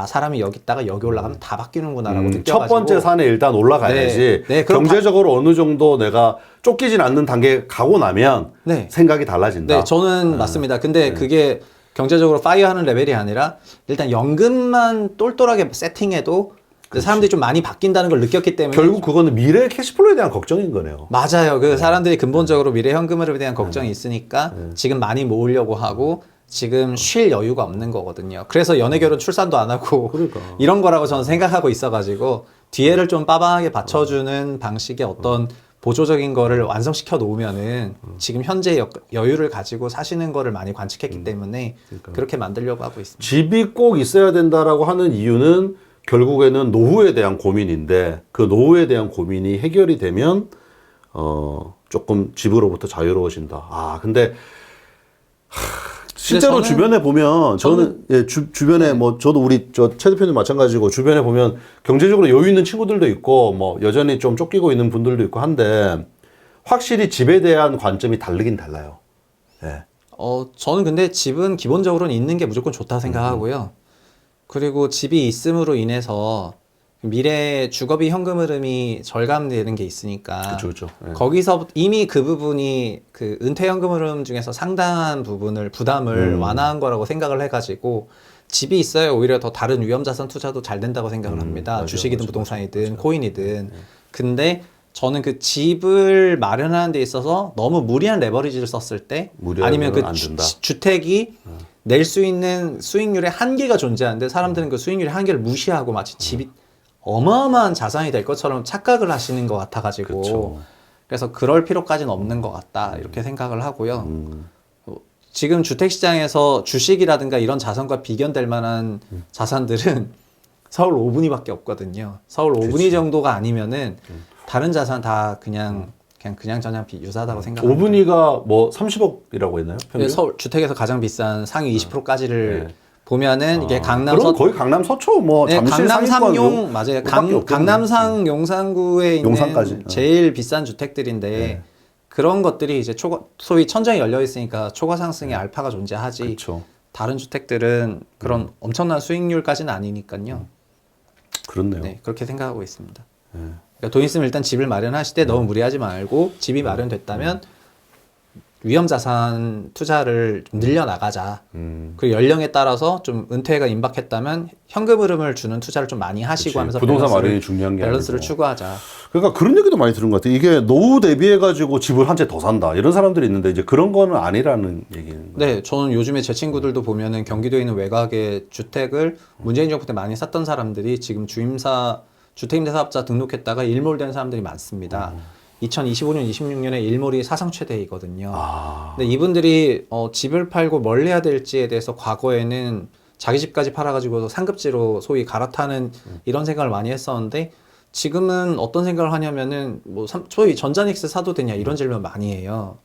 사람이 여기 있다가 여기 올라가면 다 바뀌는구나라고 느껴가지고 첫 번째 산에 일단 올라가야지. 네, 그럼 경제적으로 어느 정도 내가 쫓기진 않는 단계 가고 나면 네. 생각이 달라진다. 네, 저는 맞습니다. 근데 그게 경제적으로 파이어하는 레벨이 아니라 일단 연금만 똘똘하게 세팅해도 근데 사람들이 좀 많이 바뀐다는 걸 느꼈기 때문에 결국 그거는 미래 캐시플로에 대한 걱정인 거네요. 맞아요. 그 사람들이 근본적으로 미래 현금흐름에 대한 걱정이 있으니까 지금 많이 모으려고 하고 지금 쉴 여유가 없는 거거든요. 그래서 연애 결혼 출산도 안 하고 그러니까. 이런 거라고 저는 생각하고 있어가지고 뒤에를 좀 빠방하게 받쳐주는 방식의 어떤 보조적인 거를 완성시켜 놓으면은 지금 현재 여유를 가지고 사시는 거를 많이 관측했기 때문에 그렇게 만들려고 하고 있습니다. 집이 꼭 있어야 된다라고 하는 이유는 결국에는 노후에 대한 고민인데 그 노후에 대한 고민이 해결이 되면 조금 집으로부터 자유로워진다. 아 근데 실제로 주변에 보면 저는 예, 주변에 뭐 저도 우리 최 대표님 마찬가지고 주변에 보면 경제적으로 여유 있는 친구들도 있고 뭐 여전히 좀 쫓기고 있는 분들도 있고 한데 확실히 집에 대한 관점이 다르긴 달라요. 예. 저는 근데 집은 기본적으로는 있는 게 무조건 좋다 생각하고요. 그리고 집이 있음으로 인해서 미래 주거비 현금 흐름이 절감되는 게 있으니까 그렇죠. 예. 거기서 이미 그 부분이 그 은퇴 현금 흐름 중에서 상당한 부분을 부담을 완화한 거라고 생각을 해가지고 집이 있어야 오히려 더 다른 위험 자산 투자도 잘 된다고 생각을 합니다. 맞아요, 주식이든 맞아요, 부동산이든 맞아요. 코인이든. 근데 저는 그 집을 마련하는 데 있어서 너무 무리한 레버리지를 썼을 때 아니면 그 안 된다. 주택이 낼 수 있는 수익률의 한계가 존재하는데 사람들은 그 수익률의 한계를 무시하고 마치 집이 어마어마한 자산이 될 것처럼 착각을 하시는 것 같아가지고 그쵸. 그래서 그럴 필요까지는 없는 것 같다 이렇게 생각을 하고요. 지금 주택시장에서 주식이라든가 이런 자산과 비견될 만한 자산들은 서울 5분위밖에 없거든요. 서울 5분위 정도가 아니면은 다른 자산 다 그냥 유사하다고 생각합니다. 5분위가 뭐 30억이라고 했나요? 평균? 서울 주택에서 가장 비싼 상위 20%까지를 네. 보면은 이게 강남 그럼 거의 강남 서초 뭐 네, 잠실 강남 상위권 상용 맞아요. 그거밖에 없겠네. 강남상 용산구에 있는 용산까지. 제일 비싼 주택들인데 네. 그런 것들이 이제 소위 천장이 열려 있으니까 초과 상승의 알파가 존재하지. 그렇죠. 다른 주택들은 그런 엄청난 수익률까지는 아니니까요. 그렇네요. 네, 그렇게 생각하고 있습니다. 그러니까 돈 있으면 일단 집을 마련하실 때 너무 무리하지 말고 집이 마련됐다면 위험 자산 투자를 좀 늘려나가자. 그리고 연령에 따라서 좀 은퇴가 임박했다면 현금 흐름을 주는 투자를 좀 많이 하시고 그치. 하면서 부동산 마련이 중요한 게 밸런스를 아니고. 추구하자. 그러니까 그런 얘기도 많이 들은 것 같아요. 이게 노후 대비해가지고 집을 한 채 더 산다. 이런 사람들이 있는데 이제 그런 거는 아니라는 얘기인 거예요. 네, 저는 요즘에 제 친구들도 보면은 경기도에 있는 외곽의 주택을 문재인 정부 때 많이 샀던 사람들이 지금 주택임대사업자 등록했다가 일몰된 사람들이 많습니다. 2025년, 26년에 일몰이 사상 최대이거든요. 근데 이분들이 집을 팔고 뭘 해야 될지에 대해서 과거에는 자기 집까지 팔아가지고 상급지로 소위 갈아타는 이런 생각을 많이 했었는데 지금은 어떤 생각을 하냐면은 뭐 소위 전자닉스 사도 되냐 이런 질문 많이 해요.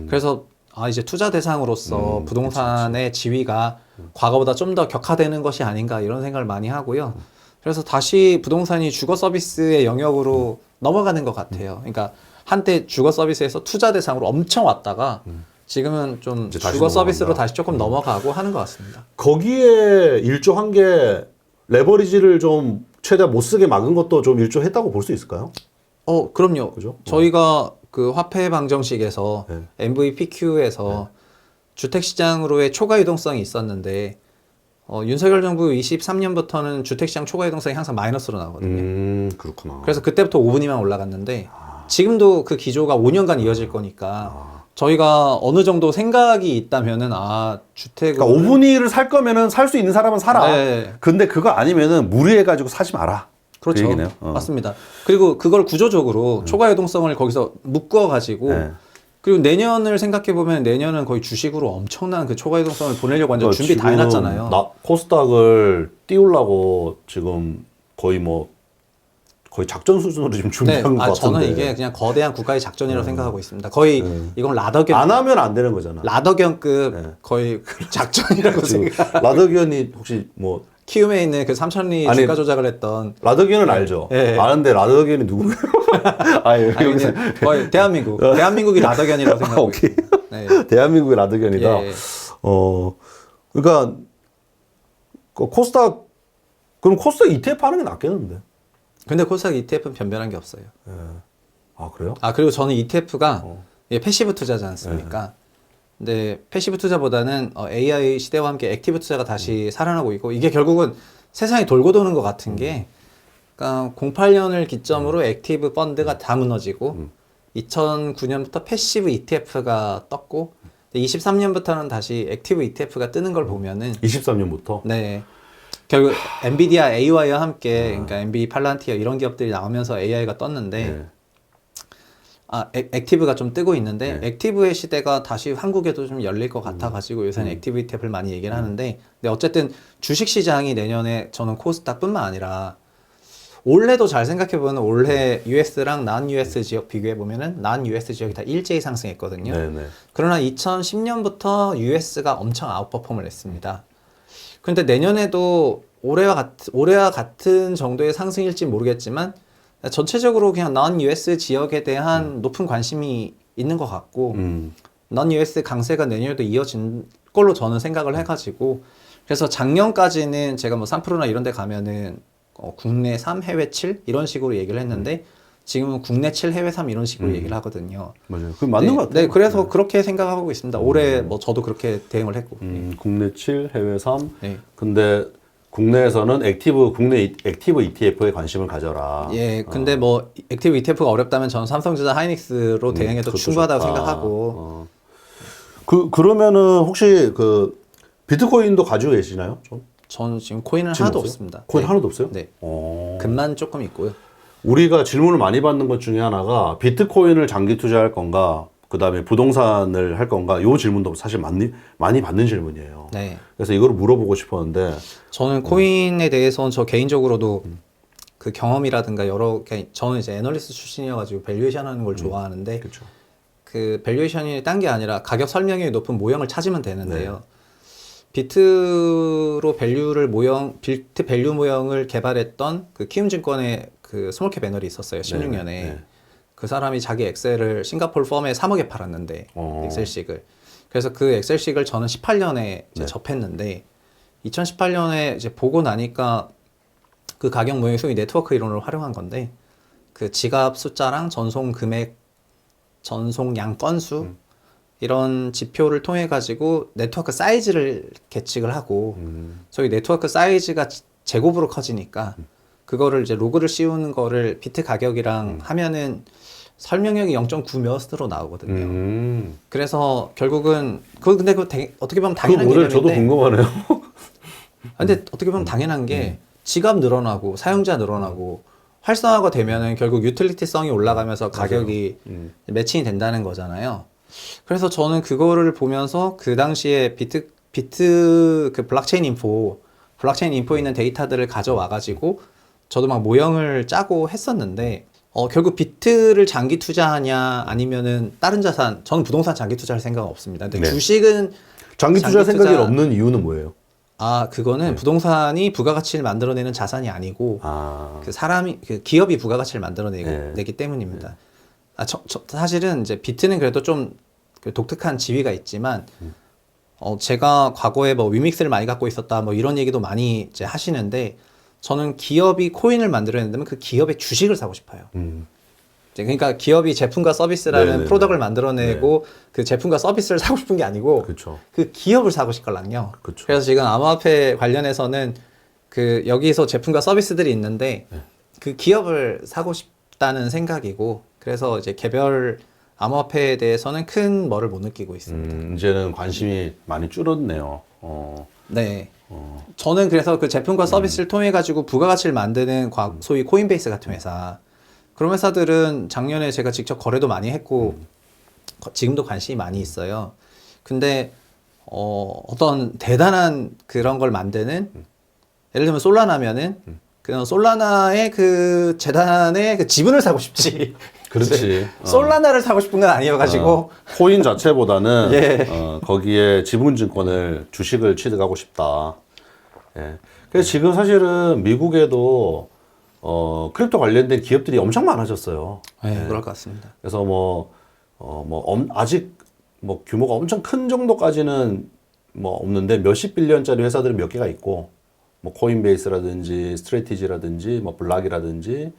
그래서 이제 투자 대상으로서 부동산의 지위가 과거보다 좀 더 격화되는 것이 아닌가 이런 생각을 많이 하고요. 그래서 다시 부동산이 주거 서비스의 영역으로 넘어가는 것 같아요. 그러니까 한때 주거 서비스에서 투자 대상으로 엄청 왔다가 지금은 좀 이제 다시 주거 서비스로 넘어간다. 다시 조금 넘어가고 하는 것 같습니다. 거기에 일조한 게 레버리지를 좀 최대한 못 쓰게 막은 것도 좀 일조했다고 볼 수 있을까요? 그럼요. 그죠? 저희가 그 화폐 방정식에서 네. MVPQ에서 주택시장으로의 초과 유동성이 있었는데 윤석열 정부 23년부터는 주택시장 초과 유동성이 항상 마이너스로 나오거든요. 그렇구나. 그래서 그때부터 5분위만 올라갔는데 지금도 그 기조가 5년간 이어질 거니까 저희가 어느 정도 생각이 있다면은 주택을 그러니까 5분위를 살 거면은 살 수 있는 사람은 사라. 네. 근데 그거 아니면은 무리해가지고 사지 마라. 그렇죠. 그 얘기네요. 맞습니다. 그리고 그걸 구조적으로 초과 유동성을 거기서 묶어 가지고 네. 그리고 내년을 생각해 보면 내년은 거의 주식으로 엄청난 그 초과 유동성을 보내려고 완전 그러니까 준비 다 지금 해놨잖아요. 코스닥을 띄우려고 지금 거의 작전 수준으로 지금 준비한 것 같은데. 저는 이게 그냥 거대한 국가의 작전이라고 생각하고 있습니다. 거의 이건 라더견 안 하면 안 되는 거잖아. 라더견급 거의 작전이라고 지금 생각. 라더견이 혹시 뭐 키움에 있는 그 삼천리 아니, 주가 조작을 했던 라더견은 알죠. 예. 아는데 라더견이 누군가요? 여기서 그냥 거의 대한민국이 라더견이라고 생각하고 오케이. 있습니다. 네. 대한민국의 라더견이다. 예. 그러니까 코스닥 그럼 코스닥 ETF 하는 게 낫겠는데. 근데 코스닥 ETF는 변변한 게 없어요. 아 그래요? 그리고 저는 ETF가 패시브 투자지 않습니까? 근데 패시브 투자보다는 AI 시대와 함께 액티브 투자가 다시 살아나고 있고 이게 결국은 세상이 돌고 도는 것 같은 게 그러니까 08년을 기점으로 액티브 펀드가 다 무너지고 2009년부터 패시브 ETF가 떴고 23년부터는 다시 액티브 ETF가 뜨는 걸 보면은 23년부터. 네. 결국 엔비디아 AI와 함께 그러니까 엔비 팔란티어 이런 기업들이 나오면서 AI가 떴는데 네. 액티브가 좀 뜨고 있는데 네. 액티브의 시대가 다시 한국에도 좀 열릴 것 같아가지고 요새는 액티브 ETF를 많이 얘기를 하는데 근데 어쨌든 주식 시장이 내년에 저는 코스닥뿐만 아니라 올해도 잘 생각해보면 올해 US랑 난 US 지역 비교해보면은 난 US 지역이 다 일제히 상승했거든요. 네네. 그러나 2010년부터 US가 엄청 아웃퍼폼을 했습니다. 그런데 내년에도 올해와 같은 정도의 상승일지 모르겠지만 전체적으로 그냥 난 US 지역에 대한 높은 관심이 있는 것 같고 난 US 강세가 내년에도 이어진 걸로 저는 생각을 해가지고 그래서 작년까지는 제가 뭐 3%나 이런 데 가면은 국내 3, 해외 7 이런 식으로 얘기를 했는데 지금은 국내 7, 해외 3 이런 식으로 얘기를 하거든요. 맞아요. 그 맞는 네, 것 같아요. 네, 그래서 그렇게 생각하고 있습니다. 올해 뭐 저도 그렇게 대응을 했고. 국내 7, 해외 3. 네. 근데 국내에서는 국내 액티브 ETF에 관심을 가져라. 예, 근데 뭐 액티브 ETF가 어렵다면 저는 삼성전자 하이닉스로 대응해도 그것도 충분하다고 좋다. 생각하고. 그러면은 혹시 그 비트코인도 가지고 계시나요? 좀? 저는 지금 코인은 지금 하나도 없어요? 없습니다. 코인 네. 하나도 없어요? 네. 어. 금만 조금 있고요. 우리가 질문을 많이 받는 것 중에 하나가 비트코인을 장기 투자할 건가, 그 다음에 부동산을 할 건가, 요 질문도 사실 많이 받는 질문이에요. 네. 그래서 이거를 물어보고 싶었는데, 저는 코인에 대해서는 저 개인적으로도 그 경험이라든가 저는 이제 애널리스트 출신이어가지고 밸류에이션 하는 걸 좋아하는데 그렇죠. 그 밸류에이션이 딴 게 아니라 가격 설명이 높은 모형을 찾으면 되는데요. 비트 밸류 모형을 개발했던 그 키움증권의 그 스몰캡 애널이 있었어요. 16년에. 네. 그 사람이 자기 엑셀을 싱가포르 펌에 3억에 팔았는데 엑셀식을. 그래서 그 엑셀식을 저는 18년에 이제 접했는데 2018년에 이제 보고 나니까 그 가격 모형이 소위 네트워크 이론을 활용한 건데 그 지갑 숫자랑 전송 금액, 전송량 건수 이런 지표를 통해 가지고 네트워크 사이즈를 계측을 하고 저희 네트워크 사이즈가 제곱으로 커지니까 그거를 이제 로그를 씌우는 거를 비트 가격이랑 하면은 설명력이 0.9 몇으로 나오거든요. 그래서 결국은 근데 어떻게 보면 그 당연한 모델 저도 개념인데 궁금하네요. 근데 어떻게 보면 당연한 게 지갑 늘어나고 사용자 늘어나고 활성화가 되면은 결국 유틸리티성이 올라가면서 가격이 매칭이 된다는 거잖아요. 그래서 저는 그거를 보면서 그 당시에 비트 그 블록체인 인포 있는 데이터들을 가져와 가지고 저도 막 모형을 짜고 했었는데 결국 비트를 장기 투자하냐 아니면은 다른 자산, 저는 부동산 장기 투자할 생각은 없습니다. 근데 주식은 장기 투자 생각이 없는 이유는 뭐예요? 그거는 부동산이 부가가치를 만들어내는 자산이 아니고 그 기업이 부가가치를 만들어내기 때문입니다. 사실은 이제 비트는 그래도 좀 독특한 지위가 있지만 제가 과거에 뭐 위믹스를 많이 갖고 있었다 뭐 이런 얘기도 많이 이제 하시는데 저는 기업이 코인을 만들어낸다면 그 기업의 주식을 사고 싶어요. 그러니까 기업이 제품과 서비스라는 프로덕트를 만들어내고 그 제품과 서비스를 사고 싶은 게 아니고 그쵸. 그 기업을 사고 싶거든요. 그쵸. 그래서 지금 암호화폐 관련해서는 그 여기서 제품과 서비스들이 있는데 그 기업을 사고 싶다는 생각이고 그래서 이제 개별 암호화폐에 대해서는 큰 뭐를 못 느끼고 있습니다. 이제는 관심이 많이 줄었네요. 네. 저는 그래서 그 제품과 서비스를 통해 가지고 부가가치를 만드는 소위 코인베이스 같은 회사 그런 회사들은 작년에 제가 직접 거래도 많이 했고 지금도 관심이 많이 있어요. 근데 어떤 대단한 그런 걸 만드는 예를 들면 솔라나면은 그냥 솔라나의 그 재단의 그 지분을 사고 싶지. 그렇지. 솔라나를 사고 싶은 건 아니어가지고 코인 자체보다는 예. 거기에 지분증권을 주식을 취득하고 싶다. 예. 그래서 지금 사실은 미국에도 크립토 관련된 기업들이 엄청 많아졌어요. 네, 그럴 것 같습니다. 그래서 아직 뭐 규모가 엄청 큰 정도까지는 뭐 없는데 몇십 빌리언짜리 회사들은 몇 개가 있고 뭐 코인베이스라든지 스트래티지라든지 뭐 블락이라든지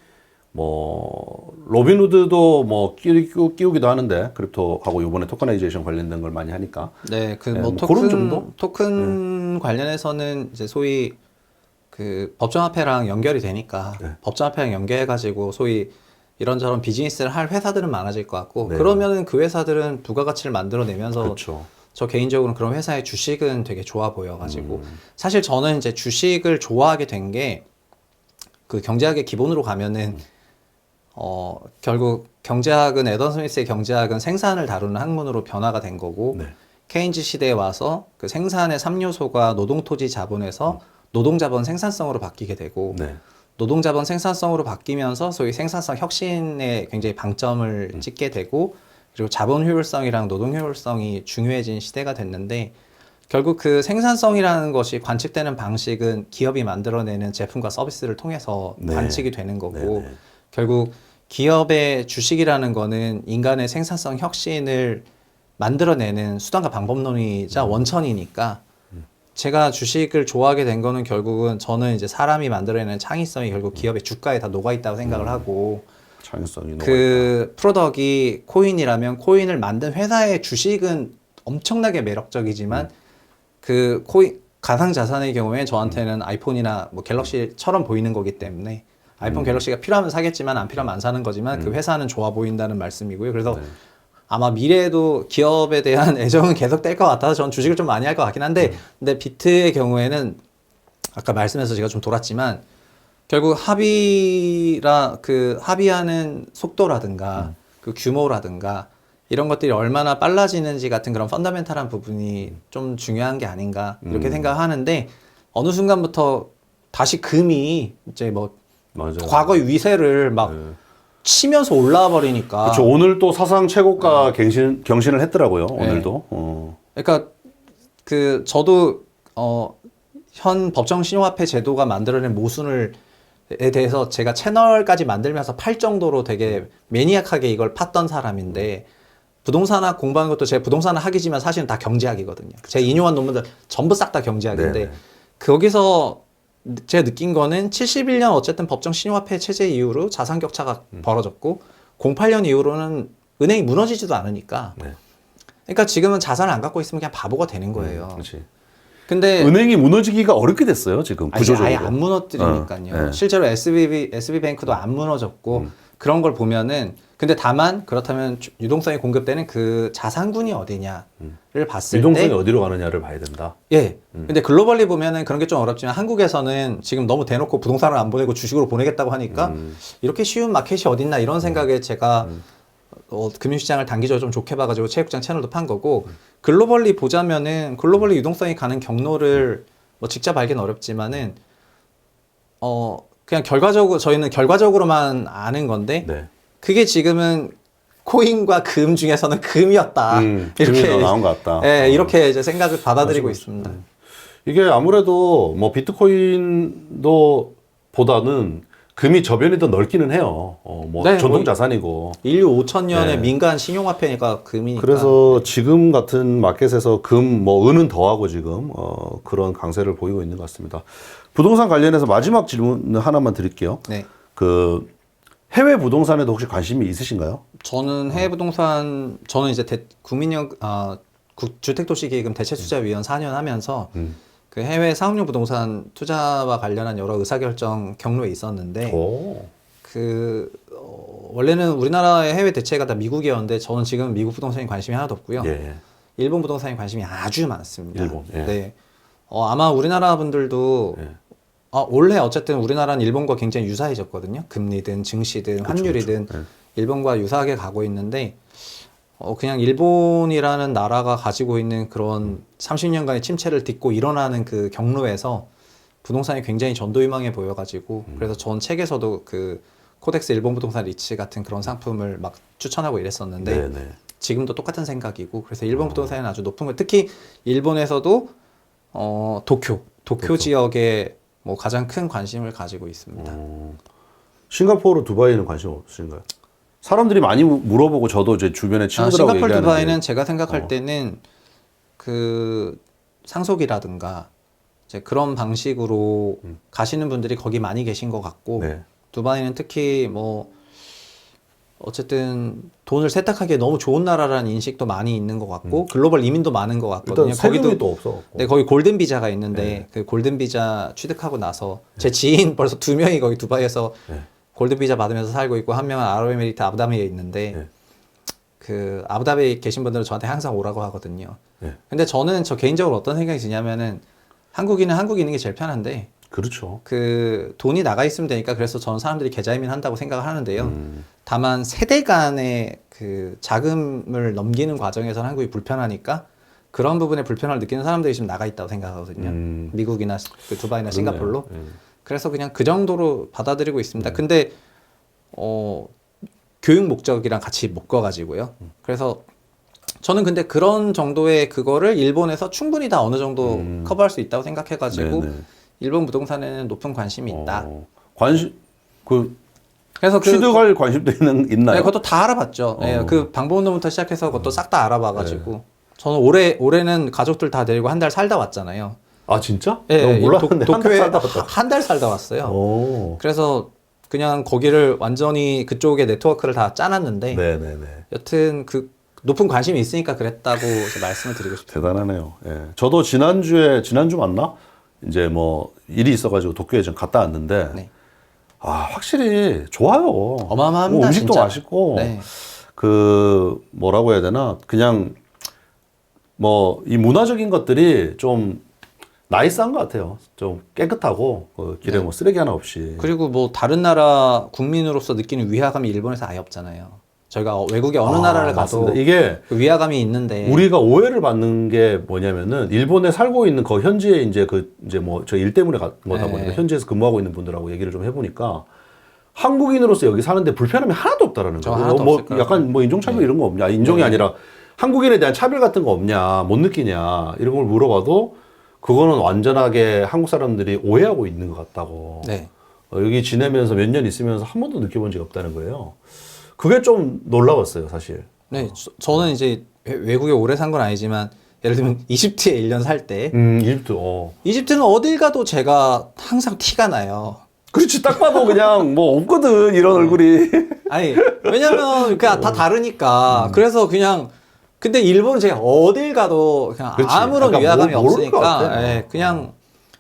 뭐 로빈후드도 뭐 끼우기도 하는데 크립토하고 이번에 토커나이제이션 관련된 걸 많이 하니까 네, 그 예, 뭐 뭐 그런 정도? 토큰 관련해서는 이제 소위 그 법정화폐랑 연결이 되니까 네. 법정화폐랑 연결해가지고 소위 이런저런 비즈니스를 할 회사들은 많아질 것 같고 네. 그러면은 그 회사들은 부가가치를 만들어내면서 그렇죠. 저 개인적으로는 그런 회사의 주식은 되게 좋아 보여가지고 음. 사실 저는 이제 주식을 좋아하게 된 게 그 경제학의 기본으로 가면은 결국 경제학은 애덤 스미스의 경제학은 생산을 다루는 학문으로 변화가 된 거고 네. 케인즈 시대에 와서 그 생산의 3요소가 노동토지 자본에서 노동자본 생산성으로 바뀌게 되고 네. 노동자본 생산성으로 바뀌면서 소위 생산성 혁신에 굉장히 방점을 찍게 되고 그리고 자본 효율성이랑 노동 효율성이 중요해진 시대가 됐는데 결국 그 생산성이라는 것이 관측되는 방식은 기업이 만들어내는 제품과 서비스를 통해서 네. 관측이 되는 거고 네, 네. 결국 기업의 주식이라는 거는 인간의 생산성 혁신을 만들어내는 수단과 방법론이자 원천이니까 제가 주식을 좋아하게 된 거는 결국은 저는 이제 사람이 만들어내는 창의성이 결국 기업의 주가에 다 녹아 있다고 생각을 하고 창의성이 그 프로덕이 코인이라면 코인을 만든 회사의 주식은 엄청나게 매력적이지만 그 코인 가상자산의 경우에 저한테는 아이폰이나 뭐 갤럭시처럼 보이는 거기 때문에 아이폰 갤럭시가 필요하면 사겠지만 안 필요하면 안 사는 거지만 그 회사는 좋아 보인다는 말씀이고요. 그래서 아마 미래에도 기업에 대한 애정은 계속 될 것 같아서 전 주식을 좀 많이 할 것 같긴 한데 근데 비트의 경우에는 아까 말씀해서 제가 좀 돌았지만 결국 합의하는 속도라든가 그 규모라든가 이런 것들이 얼마나 빨라지는지 같은 그런 펀더멘탈한 부분이 좀 중요한 게 아닌가 이렇게 생각하는데 어느 순간부터 다시 금이 이제 뭐 맞아요. 과거의 위세를 막 치면서 올라와 버리니까 그렇죠. 오늘 또 사상 최고가 경신을 했더라고요. 오늘도. 그러니까 그 저도 현 법정 신용화폐 제도가 만들어낸 모순을에 대해서 제가 채널까지 만들면서 팔 정도로 되게 매니악하게 이걸 팠던 사람인데 부동산학 공부하는 것도 제 부동산학 학이지만 사실은 다 경제학이거든요. 제가 인용한 논문들 전부 싹 다 경제학인데 네네. 거기서 제가 느낀 거는 71년 어쨌든 법정 신용화폐 체제 이후로 자산 격차가 벌어졌고 08년 이후로는 은행이 무너지지도 않으니까 네. 그러니까 지금은 자산을 안 갖고 있으면 그냥 바보가 되는 거예요. 그렇지. 근데 은행이 무너지기가 어렵게 됐어요, 지금 아니, 구조적으로. 아예 안 무너뜨리니까요. 네. 실제로 SB뱅크도 안 무너졌고 그런 걸 보면은 근데 다만 그렇다면 유동성이 공급되는 그 자산군이 어디냐를 봤을 유동성이 때 어디로 가느냐를 봐야 된다. 예. 근데 글로벌리 보면은 그런 게 좀 어렵지만 한국에서는 지금 너무 대놓고 부동산을 안 보내고 주식으로 보내겠다고 하니까 이렇게 쉬운 마켓이 어딨나 이런 생각에 제가 금융시장을 단기적으로 좀 좋게 봐가지고 체육장 채널도 판 거고 글로벌리 보자면은 글로벌리 유동성이 가는 경로를 뭐 직접 알기는 어렵지만은 그냥 저희는 결과적으로만 아는 건데 네. 그게 지금은 코인과 금 중에서는 금이었다. 금이 더 나은 것 같다. 예, 이렇게 이제 생각을 받아들이고 맞아. 있습니다. 이게 아무래도 뭐 비트코인도 보다는 금이 저변이 더 넓기는 해요. 뭐 네, 전통 뭐 자산이고. 인류 5천년의 네. 민간 신용화폐니까 금이니까. 그래서 지금 같은 마켓에서 뭐 은은 더하고 지금 그런 강세를 보이고 있는 것 같습니다. 부동산 관련해서 마지막 질문 하나만 드릴게요. 네. 그 해외 부동산에도 혹시 관심이 있으신가요? 저는 해외 부동산 저는 이제 주택도시기금 대체투자위원 4년 하면서 그 해외 상업용 부동산 투자와 관련한 여러 의사결정 경로에 있었는데 오. 원래는 우리나라의 해외 대체가 다 미국이었는데 저는 지금 미국 부동산에 관심이 하나도 없고요. 예. 일본 부동산에 관심이 아주 많습니다. 일본, 예. 네. 아마 우리나라 분들도 예. 원래 어쨌든 우리나라는 일본과 굉장히 유사해졌거든요. 금리든 증시든 환율이든 그렇죠. 일본과 유사하게 가고 있는데 그냥 일본이라는 나라가 가지고 있는 그런 30년간의 침체를 딛고 일어나는 그 경로에서 부동산이 굉장히 전도유망해 보여가지고 그래서 전 책에서도 그 코덱스 일본 부동산 리츠 같은 그런 상품을 막 추천하고 이랬었는데 네네. 지금도 똑같은 생각이고 그래서 일본 부동산은 아주 높은 거 특히 일본에서도 도쿄 지역에 뭐 가장 큰 관심을 가지고 있습니다. 싱가포르, 두바이는 관심 없으신가요? 사람들이 많이 물어보고 저도 이제 주변에 친구들하고 싱가포르 얘기하는 두바이는 게 제가 생각할 때는 그 상속이라든가 이제 그런 방식으로 가시는 분들이 거기 많이 계신 것 같고 네. 두바이는 특히 뭐 어쨌든 돈을 세탁하기에 너무 좋은 나라라는 인식도 많이 있는 것 같고 글로벌 이민도 많은 것 같거든요. 일단 세금이 또 없어. 네, 거기 골든 비자가 있는데 네. 그 골든 비자 취득하고 나서 제 지인 벌써 2명이 거기 두바이에서 네. 골든 비자 받으면서 살고 있고 한 명은 아랍에미리트 아부다비에 있는데 네. 그 아부다비에 계신 분들은 저한테 항상 오라고 하거든요. 네. 근데 저는 저 개인적으로 어떤 생각이 드냐면은 한국인은 한국에 있는 게 제일 편한데 그렇죠. 그 돈이 나가 있으면 되니까 그래서 저는 사람들이 계좌이민 한다고 생각을 하는데요. 음. 다만 세대 간의 그 자금을 넘기는 과정에서는 한국이 불편하니까 그런 부분에 불편함을 느끼는 사람들이 지금 나가 있다고 생각하거든요. 미국이나 그 두바이나 싱가포르로. 그래서 그냥 그 정도로 받아들이고 있습니다. 근데 교육 목적이랑 같이 묶어가지고요. 그래서 저는 근데 그런 정도의 그거를 일본에서 충분히 다 어느 정도 커버할 수 있다고 생각해가지고 네네. 일본 부동산에는 높은 관심이 있다. 관심 그 그래서 취득할 관심도 있나요? 네, 그것도 다 알아봤죠. 네, 그 방법론부터 시작해서 그것도 싹 다 알아봐가지고 저는 올해는 가족들 다 데리고 한 달 살다 왔잖아요. 아 진짜? 예, 너무 몰랐는데 도쿄에 살다 왔다. 한 달 살다 왔어요. 오. 그래서 그냥 거기를 완전히 그쪽에 네트워크를 다 짜놨는데 네네네. 여튼 그 높은 관심이 있으니까 그랬다고 말씀을 드리고 싶습니다. 대단하네요. 예. 저도 지난주 맞나? 이제 뭐 일이 있어가지고 도쿄에 좀 갔다 왔는데 네. 아 확실히 좋아요. 어마어마합니다. 음식도 진짜. 맛있고 네. 그 뭐라고 해야 되나 그냥 뭐 이 문화적인 것들이 좀 나이스한 것 같아요. 좀 깨끗하고 그 길에 네. 뭐 쓰레기 하나 없이. 그리고 뭐 다른 나라 국민으로서 느끼는 위화감이 일본에서 아예 없잖아요. 저희가 외국의 어느 나라를 가도 맞습니다. 이게 그 위화감이 있는데 우리가 오해를 받는 게 뭐냐면은 일본에 살고 있는 그 현지에 이제 뭐 저 일 때문에 간 거다 네. 보니까 현지에서 근무하고 있는 분들하고 얘기를 좀 해보니까 한국인으로서 여기 사는데 불편함이 하나도 없다라는 저 거예요. 하나도 뭐 없을 거예요. 약간 뭐 인종차별 이런 거 없냐? 인종이 네. 아니라 한국인에 대한 차별 같은 거 없냐? 못 느끼냐? 이런 걸 물어봐도 그거는 완전하게 한국 사람들이 오해하고 있는 것 같다고. 네. 여기 지내면서 몇 년 있으면서 한 번도 느껴본 적이 없다는 거예요. 그게 좀 놀라웠어요, 사실. 네, 저는 이제 외국에 오래 산 건 아니지만 예를 들면 이집트에 1년 살 때 이집트, 이집트는 어딜 가도 제가 항상 티가 나요. 그렇지, 딱 봐도 그냥 뭐 없거든, 이런 얼굴이. 아니, 왜냐면 그냥 다 다르니까. 그래서 그냥 근데 일본은 제가 어딜 가도 그냥 그렇지. 아무런 약간 위화감이 모를 것 없으니까 같아. 예, 그냥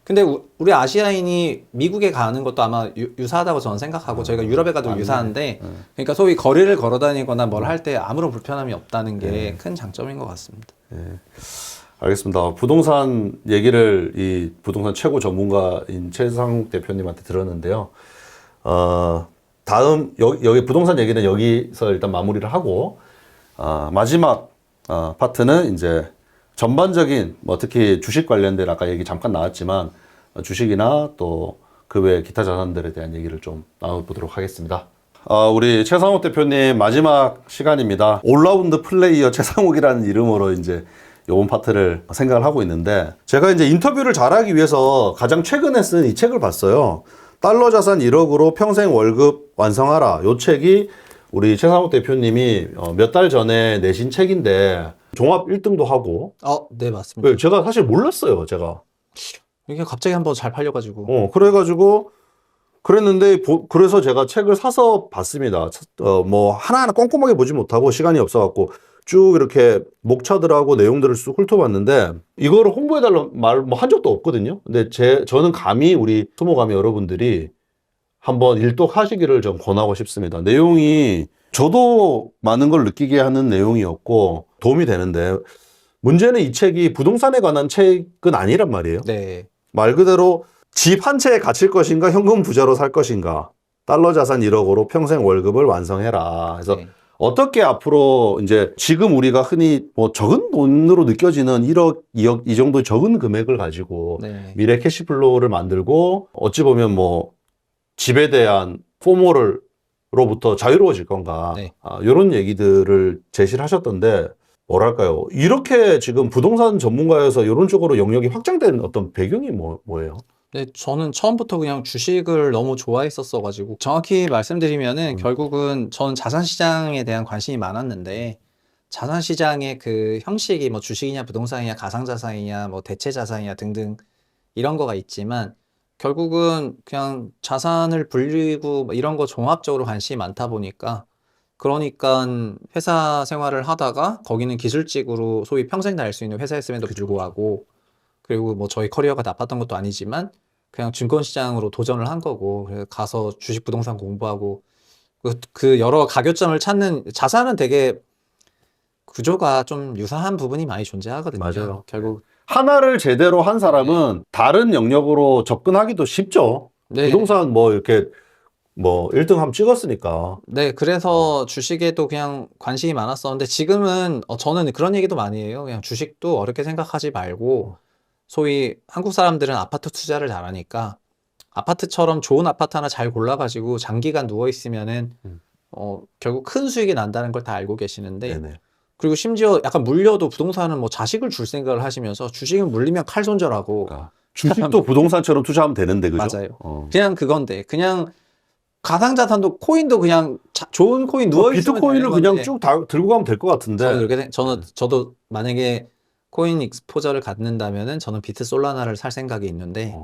근데 우리 아시아인이 미국에 가는 것도 아마 유사하다고 저는 생각하고 저희가 유럽에 가도 맞네. 유사한데 그러니까 소위 거리를 걸어 다니거나 뭘 할 때 아무런 불편함이 없다는 게 큰 장점인 것 같습니다. 알겠습니다. 부동산 얘기를 이 부동산 최고 전문가인 최상욱 대표님한테 들었는데요. 다음, 여기 부동산 얘기는 여기서 일단 마무리를 하고, 마지막, 파트는 이제 전반적인, 뭐 특히 주식 관련된 아까 얘기 잠깐 나왔지만, 주식이나 또 그 외 기타 자산들에 대한 얘기를 좀 나눠보도록 하겠습니다. 우리 최상욱 대표님 마지막 시간입니다. 올라운드 플레이어 최상욱이라는 이름으로 이제 요번 파트를 생각을 하고 있는데 제가 이제 인터뷰를 잘하기 위해서 가장 최근에 쓴 이 책을 봤어요. 달러 자산 1억으로 평생 월급 완성하라. 요 책이 우리 최상욱 대표님이 몇 달 전에 내신 책인데 종합 1등도 하고 네, 맞습니다. 제가 사실 몰랐어요. 제가. 이게 갑자기 한번 잘 팔려가지고. 그래가지고 그랬는데 그래서 제가 책을 사서 봤습니다. 뭐 하나하나 꼼꼼하게 보지 못하고 시간이 없어갖고 쭉 이렇게 목차들하고 내용들을 쭉 훑어봤는데 이거를 홍보해달라는 말 뭐 한 적도 없거든요. 근데 저는 감히 우리 수모감이 여러분들이 한번 일독하시기를 좀 권하고 싶습니다. 내용이 저도 많은 걸 느끼게 하는 내용이었고 도움이 되는데 문제는 이 책이 부동산에 관한 책은 아니란 말이에요. 네. 말 그대로 집 한 채에 갇힐 것인가 현금 부자로 살 것인가 달러 자산 1억으로 평생 월급을 완성해라. 그래서 네. 어떻게 앞으로 이제 지금 우리가 흔히 뭐 적은 돈으로 느껴지는 1억, 2억 이 정도 적은 금액을 가지고 네. 미래 캐시플로우를 만들고 어찌 보면 뭐 집에 대한 포모로부터 자유로워질 건가. 네. 이런 얘기들을 제시를 하셨던데 뭐랄까요. 이렇게 지금 부동산 전문가여서 이런 쪽으로 영역이 확장된 어떤 배경이 뭐예요? 네, 저는 처음부터 그냥 주식을 너무 좋아했었어가지고 정확히 말씀드리면은 결국은 저는 자산시장에 대한 관심이 많았는데 자산시장의 그 형식이 뭐 주식이냐 부동산이냐 가상자산이냐 뭐 대체자산이냐 등등 이런 거가 있지만 결국은 그냥 자산을 불리고 뭐 이런 거 종합적으로 관심이 많다 보니까 그러니까 회사 생활을 하다가 거기는 기술직으로 소위 평생 다닐 수 있는 회사였음에도 불구하고 그리고 뭐 저희 커리어가 나빴던 것도 아니지만 그냥 증권시장으로 도전을 한 거고 그래서 가서 주식 부동산 공부하고 그 여러 가교점을 찾는 자산은 되게 구조가 좀 유사한 부분이 많이 존재하거든요. 맞아요. 결국 하나를 제대로 한 사람은 다른 영역으로 접근하기도 쉽죠. 네. 부동산 뭐 이렇게 뭐 1등 함 찍었으니까. 네, 그래서 주식에도 그냥 관심이 많았었는데 지금은 저는 그런 얘기도 많이 해요. 그냥 주식도 어렵게 생각하지 말고 소위 한국 사람들은 아파트 투자를 잘하니까 아파트처럼 좋은 아파트 하나 잘 골라가지고 장기간 누워 있으면은 결국 큰 수익이 난다는 걸 다 알고 계시는데 네네. 그리고 심지어 약간 물려도 부동산은 뭐 자식을 줄 생각을 하시면서 주식은 물리면 칼 손절하고 그러니까 주식도 부동산처럼 투자하면 되는데 그죠? 맞아요. 그냥 그건데 그냥 가상자산도 코인도 그냥 좋은 코인 누워 있으면 비트코인을 되는 그냥 건데 쭉 들고 가면 될 것 같은데. 저는 그렇게 저도 만약에 코인 익스포저를 갖는다면은 저는 비트 솔라나를 살 생각이 있는데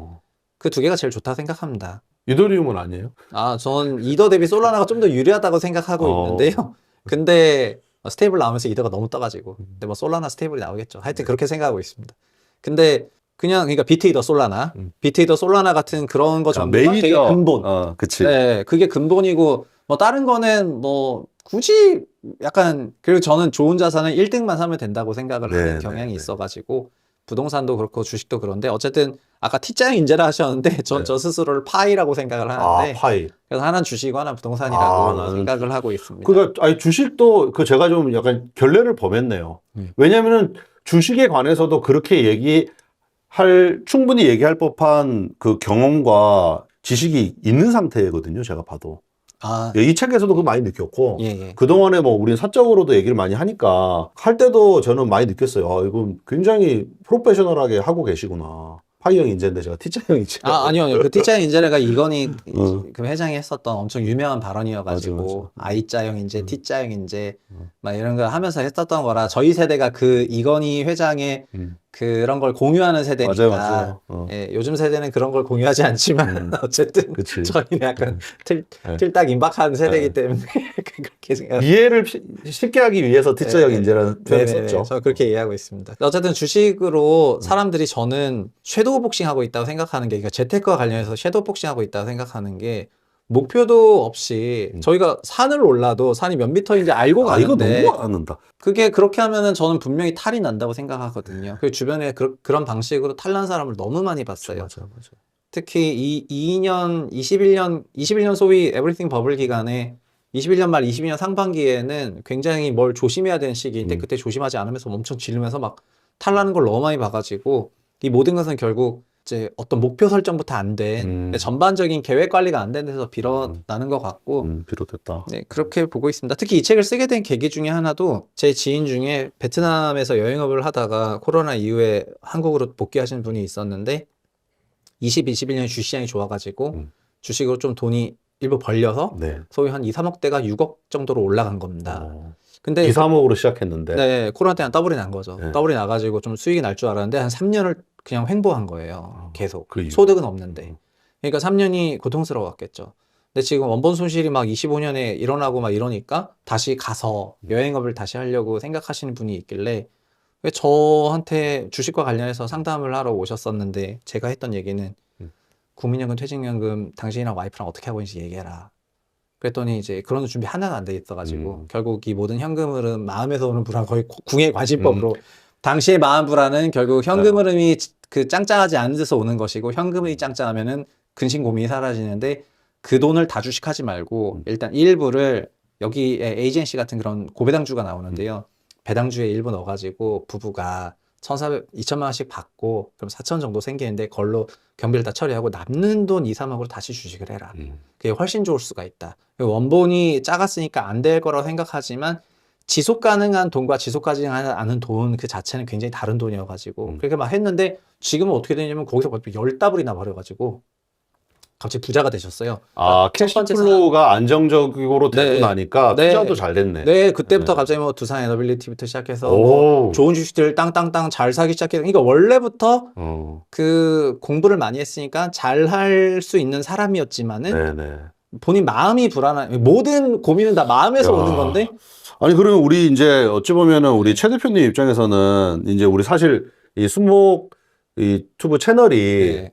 그 두 개가 제일 좋다 생각합니다. 이더리움은 아니에요? 전 이더 대비 솔라나가 좀 더 유리하다고 생각하고 있는데요. 근데 스테이블 나오면서 이더가 너무 떠가지고 근데 뭐 솔라나 스테이블이 나오겠죠. 하여튼 그렇게 생각하고 있습니다. 근데 그냥 그러니까 비트 이더 솔라나, 비트 이더 솔라나 같은 그런 거 정도가 되게 근본. 그치. 네, 그게 근본이고 뭐 다른 거는 뭐 굳이 약간 그리고 저는 좋은 자산은 1등만 사면 된다고 생각을 하는 경향이 있어가지고 부동산도 그렇고 주식도 그런데 어쨌든 아까 T자형 인재라 하셨는데 전 저 스스로를 파이라고 생각을 하는데 파이. 그래서 하나는 주식이고 하나는 부동산이라고 생각을 하고 있습니다. 그러니까 아니 주식도 제가 좀 약간 결례를 범했네요. 왜냐면은 주식에 관해서도 그렇게 충분히 얘기할 법한 그 경험과 지식이 있는 상태거든요. 제가 봐도. 이 책에서도 그거 많이 느꼈고, 그동안에 뭐 우리는 사적으로도 얘기를 많이 하니까, 할 때도 저는 많이 느꼈어요. 이건 굉장히 프로페셔널하게 하고 계시구나. 파이형 인재인데 제가 T자형 인재. 아니요. 그 T자형 인재가 이건희 그 회장이 했었던 엄청 유명한 발언이어가지고 I자형 인재, T자형 인재 막 이런 거 하면서 했었던 거라 저희 세대가 그 이건희 회장의 그런 걸 공유하는 세대니까 맞아요. 예, 요즘 세대는 그런 걸 공유하지 않지만 어쨌든 저희는 약간 틀딱 임박한 세대이기 때문에 그렇게 생각. 이해를 쉽게 하기 위해서 T자형 인재라는 표현을 썼죠. 저는 그렇게 이해하고 있습니다. 어쨌든 주식으로 사람들이 저는 섀도우 복싱하고 있다고 생각하는 게 그러니까 재테크와 관련해서 섀도우 복싱하고 있다고 생각하는 게 목표도 없이 저희가 산을 올라도 산이 몇 미터인지 알고 가는데 이거 너무 안는다. 그게 그렇게 하면은 저는 분명히 탈이 난다고 생각하거든요. 그 주변에 그런 방식으로 탈난 사람을 너무 많이 봤어요. 맞아요. 특히 21년 소위 에브리띵 버블 기간에 21년 말 22년 상반기에는 굉장히 뭘 조심해야 되는 시기인데 그때 조심하지 않으면서 엄청 지르면서 막 탈나는 걸 너무 많이 봐가지고 이 모든 것은 결국 이제 어떤 목표 설정부터 안 된 전반적인 계획 관리가 안 된 데서 비롯나는 것 같고 비롯됐다. 네, 그렇게 보고 있습니다. 특히 이 책을 쓰게 된 계기 중에 하나도 제 지인 중에 베트남에서 여행업을 하다가 코로나 이후에 한국으로 복귀하신 분이 있었는데 21년 주시장이 좋아가지고 주식으로 좀 돈이 일부 벌려서 소위 한 2, 3억 대가 6억 정도로 올라간 겁니다. 근데 2, 3억으로 시작했는데 네, 코로나 때는 더블이 난 거죠. 더블이 나가지고 좀 수익이 날 줄 알았는데 한 3년을 그냥 횡보한 거예요. 계속. 소득은 없는데. 그러니까 3년이 고통스러웠겠죠. 근데 지금 원본 손실이 막 25년에 일어나고 막 이러니까 다시 가서 여행업을 다시 하려고 생각하시는 분이 있길래 왜 저한테 주식과 관련해서 상담을 하러 오셨었는데 제가 했던 얘기는 국민연금, 퇴직연금 당신이랑 와이프랑 어떻게 하고 있는지 얘기해라. 그랬더니 이제 그런 준비 하나도 안 돼 있어가지고 결국 이 모든 현금 흐름, 마음에서 오는 불안 거의 궁예 관심법으로 당시의 마음 불안은 결국 현금 흐름이 그 짱짱하지 않은 데서 오는 것이고 현금이 짱짱하면은 근심 고민이 사라지는데 그 돈을 다 주식하지 말고 일단 일부를 여기에 에이전시 같은 그런 고배당주가 나오는데요. 배당주에 일부 넣어가지고 부부가 2천만 원씩 받고 그럼 4천 정도 생기는데 그걸로 경비를 다 처리하고 남는 돈 2, 3억으로 다시 주식을 해라. 그게 훨씬 좋을 수가 있다. 원본이 작았으니까 안 될 거라고 생각하지만 지속 가능한 돈과 지속 가지 않은 돈 그 자체는 굉장히 다른 돈이어가지고 그렇게 막 했는데 지금은 어떻게 되냐면 거기서 10더블이 나버려가지고 갑자기 부자가 되셨어요. 캐시플로우가 안정적으로 되고 나니까 투자도 잘 됐네. 네, 그때부터 갑자기 뭐 두산 에너빌리티부터 시작해서 뭐 좋은 주식들 땅땅땅 잘 사기 시작해서 그러니까 원래부터 그 공부를 많이 했으니까 잘 할 수 있는 사람이었지만은 본인 마음이 불안한, 모든 고민은 다 마음에서 야. 오는 건데, 아니, 그러면 우리 이제 어찌 보면은 우리 최 대표님 입장에서는 이제 우리 사실 이 수목 이 유튜브 채널이 네.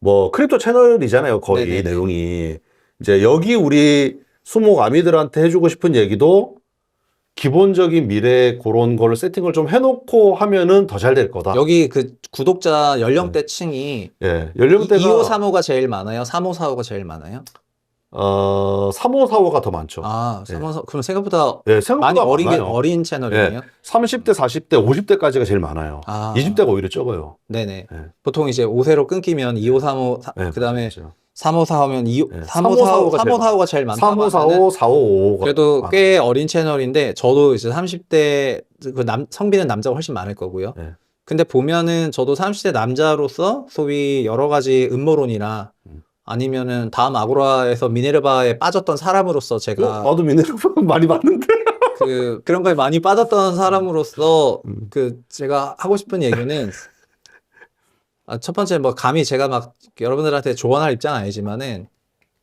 뭐 크립토 채널이잖아요. 거의 네네네. 내용이. 이제 여기 우리 수목 아미들한테 해주고 싶은 얘기도 기본적인 미래 그런 거를 세팅을 좀 해놓고 하면은 더 잘 될 거다. 여기 그 구독자 연령대층이 예. 연령대가 2535가 제일 많아요? 3545가 제일 많아요? 3545가 더 많죠. 아, 예. 3545. 그럼 생각보다 예, 생각보다 많이 많아요. 어린 채널이네요? 30대, 40대, 50대까지가 제일 많아요. 아. 20대가 오히려 적어요. 네네. 예. 보통 이제 5세로 끊기면 2535, 예, 그 다음에 그렇죠. 3545면 예, 3545가 제일 많다고 하면은 3545, 455가 그래도 꽤 어린 채널인데 저도 이제 30대 성비는 남자가 훨씬 많을 거고요. 예. 근데 보면은 저도 30대 남자로서 소위 여러 가지 음모론이나 아니면은 다음 아고라에서 미네르바에 빠졌던 사람으로서 제가 나도 미네랄 많이 봤는데. 그런 거에 많이 빠졌던 사람으로서 제가 하고 싶은 얘기는 첫 번째 뭐 감히 제가 막 여러분들한테 조언할 입장은 아니지만은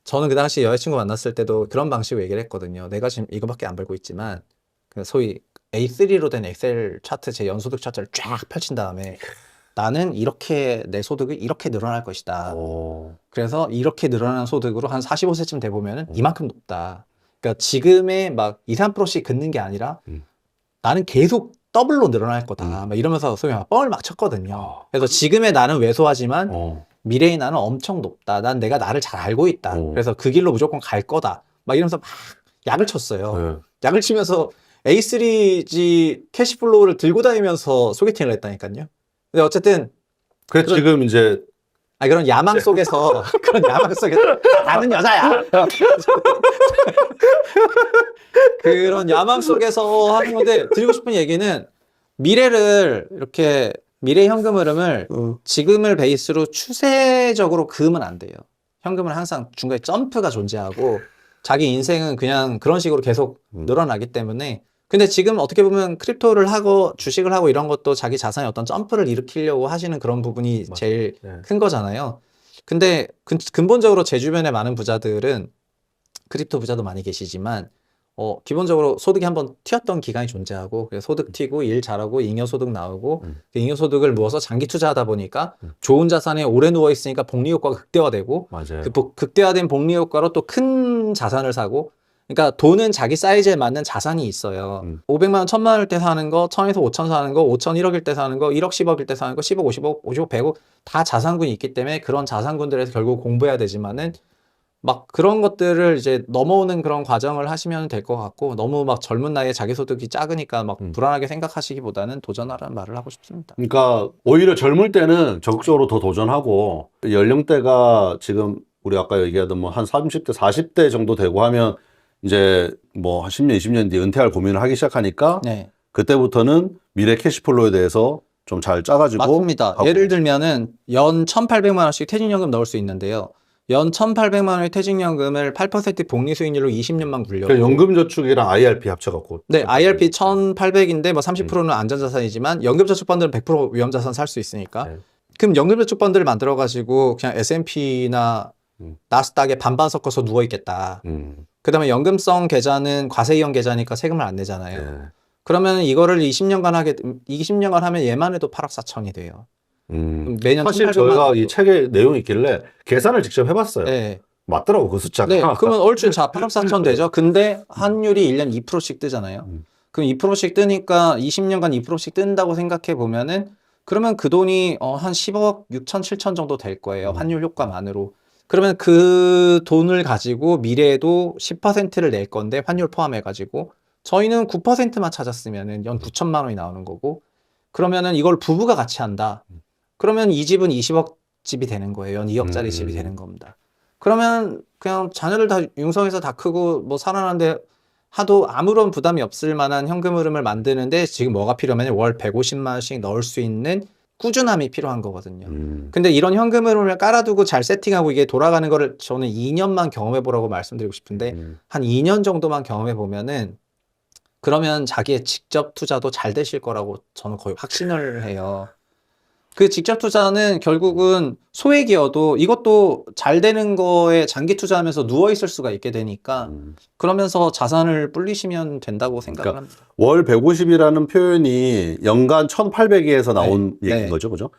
저는 그 당시 여자친구 만났을 때도 그런 방식으로 얘기를 했거든요. 내가 지금 이거밖에 안 벌고 있지만 그 소위 A3로 된 엑셀 차트 제 연소득 차트를 쫙 펼친 다음에 나는 이렇게 내 소득이 이렇게 늘어날 것이다. 그래서 이렇게 늘어나는 소득으로 한 45세쯤 돼 보면은 이만큼 높다. 그러니까 지금의 막 2, 3%씩 긋는 게 아니라 나는 계속 더블로 늘어날 거다. 막 이러면서 소위 막 뻥을 막 쳤거든요. 그래서 지금의 나는 왜소하지만 미래의 나는 엄청 높다. 난 내가 나를 잘 알고 있다. 그래서 그 길로 무조건 갈 거다. 막 이러면서 막 약을 쳤어요. 약을 치면서 A3G 캐시플로우를 들고 다니면서 소개팅을 했다니까요. 근데 어쨌든 그래서 지금 이제 그런 야망 속에서 그런 야망 속에서 나는 여자야. 그런 야망 속에서 하는 건데 드리고 싶은 얘기는 미래를 이렇게 미래 현금 흐름을 지금을 베이스로 추세적으로 그으면 안 돼요. 현금은 항상 중간에 점프가 존재하고 자기 인생은 그냥 그런 식으로 계속 늘어나기 때문에 근데 지금 어떻게 보면 크립토를 하고 주식을 하고 이런 것도 자기 자산의 어떤 점프를 일으키려고 하시는 그런 부분이 제일 큰 거잖아요. 근데 근본적으로 제 주변에 많은 부자들은 크립토 부자도 많이 계시지만 기본적으로 소득이 한번 튀었던 기간이 존재하고 그래서 소득 튀고 일 잘하고 잉여소득 나오고 그 잉여소득을 모아서 장기 투자하다 보니까 좋은 자산에 오래 누워 있으니까 복리 효과가 극대화되고 맞아요. 그 극대화된 복리 효과로 또 큰 자산을 사고 그러니까 돈은 자기 사이즈에 맞는 자산이 있어요. 500만 원, 1000만 원일 때 사는 거, 1000에서 5000 사는 거, 5000, 1억일 때 사는 거, 1억, 10억일 때 사는 거, 10억, 50억, 50억, 100억 다 자산군이 있기 때문에 그런 자산군들에서 결국 공부해야 되지만은 막 그런 것들을 이제 넘어오는 그런 과정을 하시면 될 것 같고 너무 막 젊은 나이에 자기 소득이 작으니까 막 불안하게 생각하시기보다는 도전하라는 말을 하고 싶습니다. 그러니까 오히려 젊을 때는 적극적으로 더 도전하고 연령대가 지금 우리 아까 얘기하던 뭐 한 30대, 40대 정도 되고 하면 이제 뭐 한 10년, 20년 뒤에 은퇴할 고민을 하기 시작하니까 네. 그때부터는 미래 캐시플로우에 대해서 좀 잘 짜가지고 맞습니다. 하고. 예를 들면은 연 1,800만 원씩 퇴직연금 넣을 수 있는데요. 연 1,800만 원의 퇴직연금을 8% 복리 수익률로 20년만 굴려도 그러니까 연금저축이랑 IRP 합쳐갖고 네, IRP 1,800인데 뭐 30%는 안전자산이지만 연금저축펀드는 100% 위험자산 살 수 있으니까 네. 그럼 연금저축펀드를 만들어가지고 그냥 S&P나 나스닥에 반반 섞어서 누워있겠다. 그 다음에 연금성 계좌는 과세이용 계좌니까 세금을 안 내잖아요. 네. 그러면 이거를 20년간 하면 얘만 해도 8억 4천이 돼요. 매년 사실 1,800만 저희가 원. 이 책에 내용이 있길래 계산을 직접 해봤어요. 네. 맞더라고 그 숫자가. 네, 그러면 얼추 8억 4천 되죠. 근데 환율이 1년 2%씩 뜨잖아요. 그럼 2%씩 뜨니까 20년간 2%씩 뜬다고 생각해 보면은 그러면 그 돈이 한 10억 6천 7천 정도 될 거예요. 환율 효과만으로. 그러면 그 돈을 가지고 미래에도 10%를 낼 건데 환율 포함해 가지고 저희는 9%만 찾았으면은 연 9천만 원이 나오는 거고 그러면은 이걸 부부가 같이 한다. 그러면 이 집은 20억 집이 되는 거예요. 연 2억짜리 집이 되는 겁니다. 그러면 그냥 자녀들 다 융성해서 다 크고 뭐 살아나는데 하도 아무런 부담이 없을 만한 현금 흐름을 만드는데 지금 뭐가 필요하면 월 150만 원씩 넣을 수 있는 꾸준함이 필요한 거거든요. 근데 이런 현금 흐름을 깔아두고 잘 세팅하고 이게 돌아가는 거를 저는 2년만 경험해 보라고 말씀드리고 싶은데 한 2년 정도만 경험해 보면은 그러면 자기의 직접 투자도 잘 되실 거라고 저는 거의 확신을 해요. 그 직접 투자는 결국은 소액이어도 이것도 잘 되는 거에 장기 투자하면서 누워 있을 수가 있게 되니까 그러면서 자산을 불리시면 된다고 생각을 그러니까 합니다. 월 150이라는 표현이 연간 1,800에서 나온 네. 얘기인 네. 거죠, 그죠?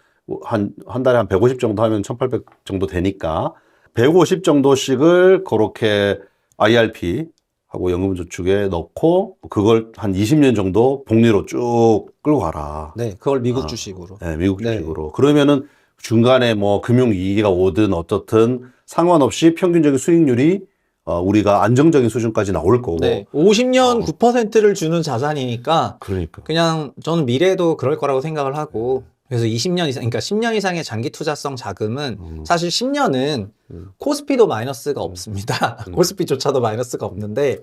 한 달에 한 150 정도 하면 1,800 정도 되니까 150 정도씩을 그렇게 IRP 하고 연금저축에 넣고 그걸 한 20년 정도 복리로 쭉 끌고 가라. 네, 그걸 미국 아. 주식으로. 네, 미국 네. 주식으로. 그러면은 중간에 뭐 금융위기가 오든 어떻든 상관없이 평균적인 수익률이 우리가 안정적인 수준까지 나올 거고. 네, 50년 9%를 주는 자산이니까 그러니까. 그냥 저는 미래에도 그럴 거라고 생각을 하고 그래서 20년 이상, 그러니까 10년 이상의 장기 투자성 자금은 사실 10년은 코스피도 마이너스가 없습니다. 코스피조차도 마이너스가 없는데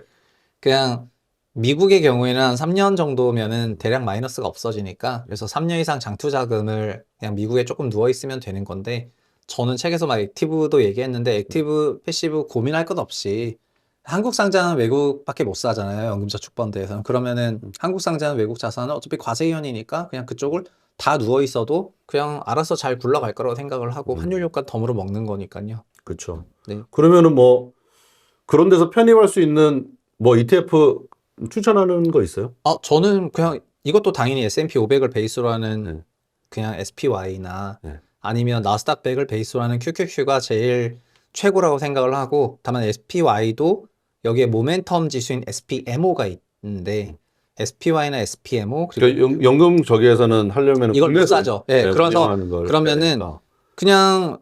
그냥 미국의 경우에는 한 3년 정도면은 대략 마이너스가 없어지니까 그래서 3년 이상 장투 자금을 그냥 미국에 조금 누워 있으면 되는 건데 저는 책에서 막 액티브도 얘기했는데 액티브, 패시브 고민할 것 없이 한국 상장은 외국밖에 못 사잖아요. 연금저축펀드에서는. 그러면은 한국 상장은 외국 자산은 어차피 과세위원이니까 그냥 그쪽을 다 누워 있어도 그냥 알아서 잘 굴러갈 거라고 생각을 하고 환율 효과 덤으로 먹는 거니까요. 그렇죠. 네. 그러면은 뭐 그런 데서 편입할 수 있는 뭐 ETF 추천하는 거 있어요? 저는 그냥 이것도 당연히 S&P 500을 베이스로 하는 네. 그냥 SPY나 네. 아니면 나스닥 100을 베이스로 하는 QQQ가 제일 최고라고 생각을 하고 다만 SPY도 여기에 모멘텀 지수인 SPMO가 있는데 SPY나 SPMO 그리고 그러니까 연금 저기에서는 하려면 이걸 못 사죠. 예, 그래서 그러면은 그냥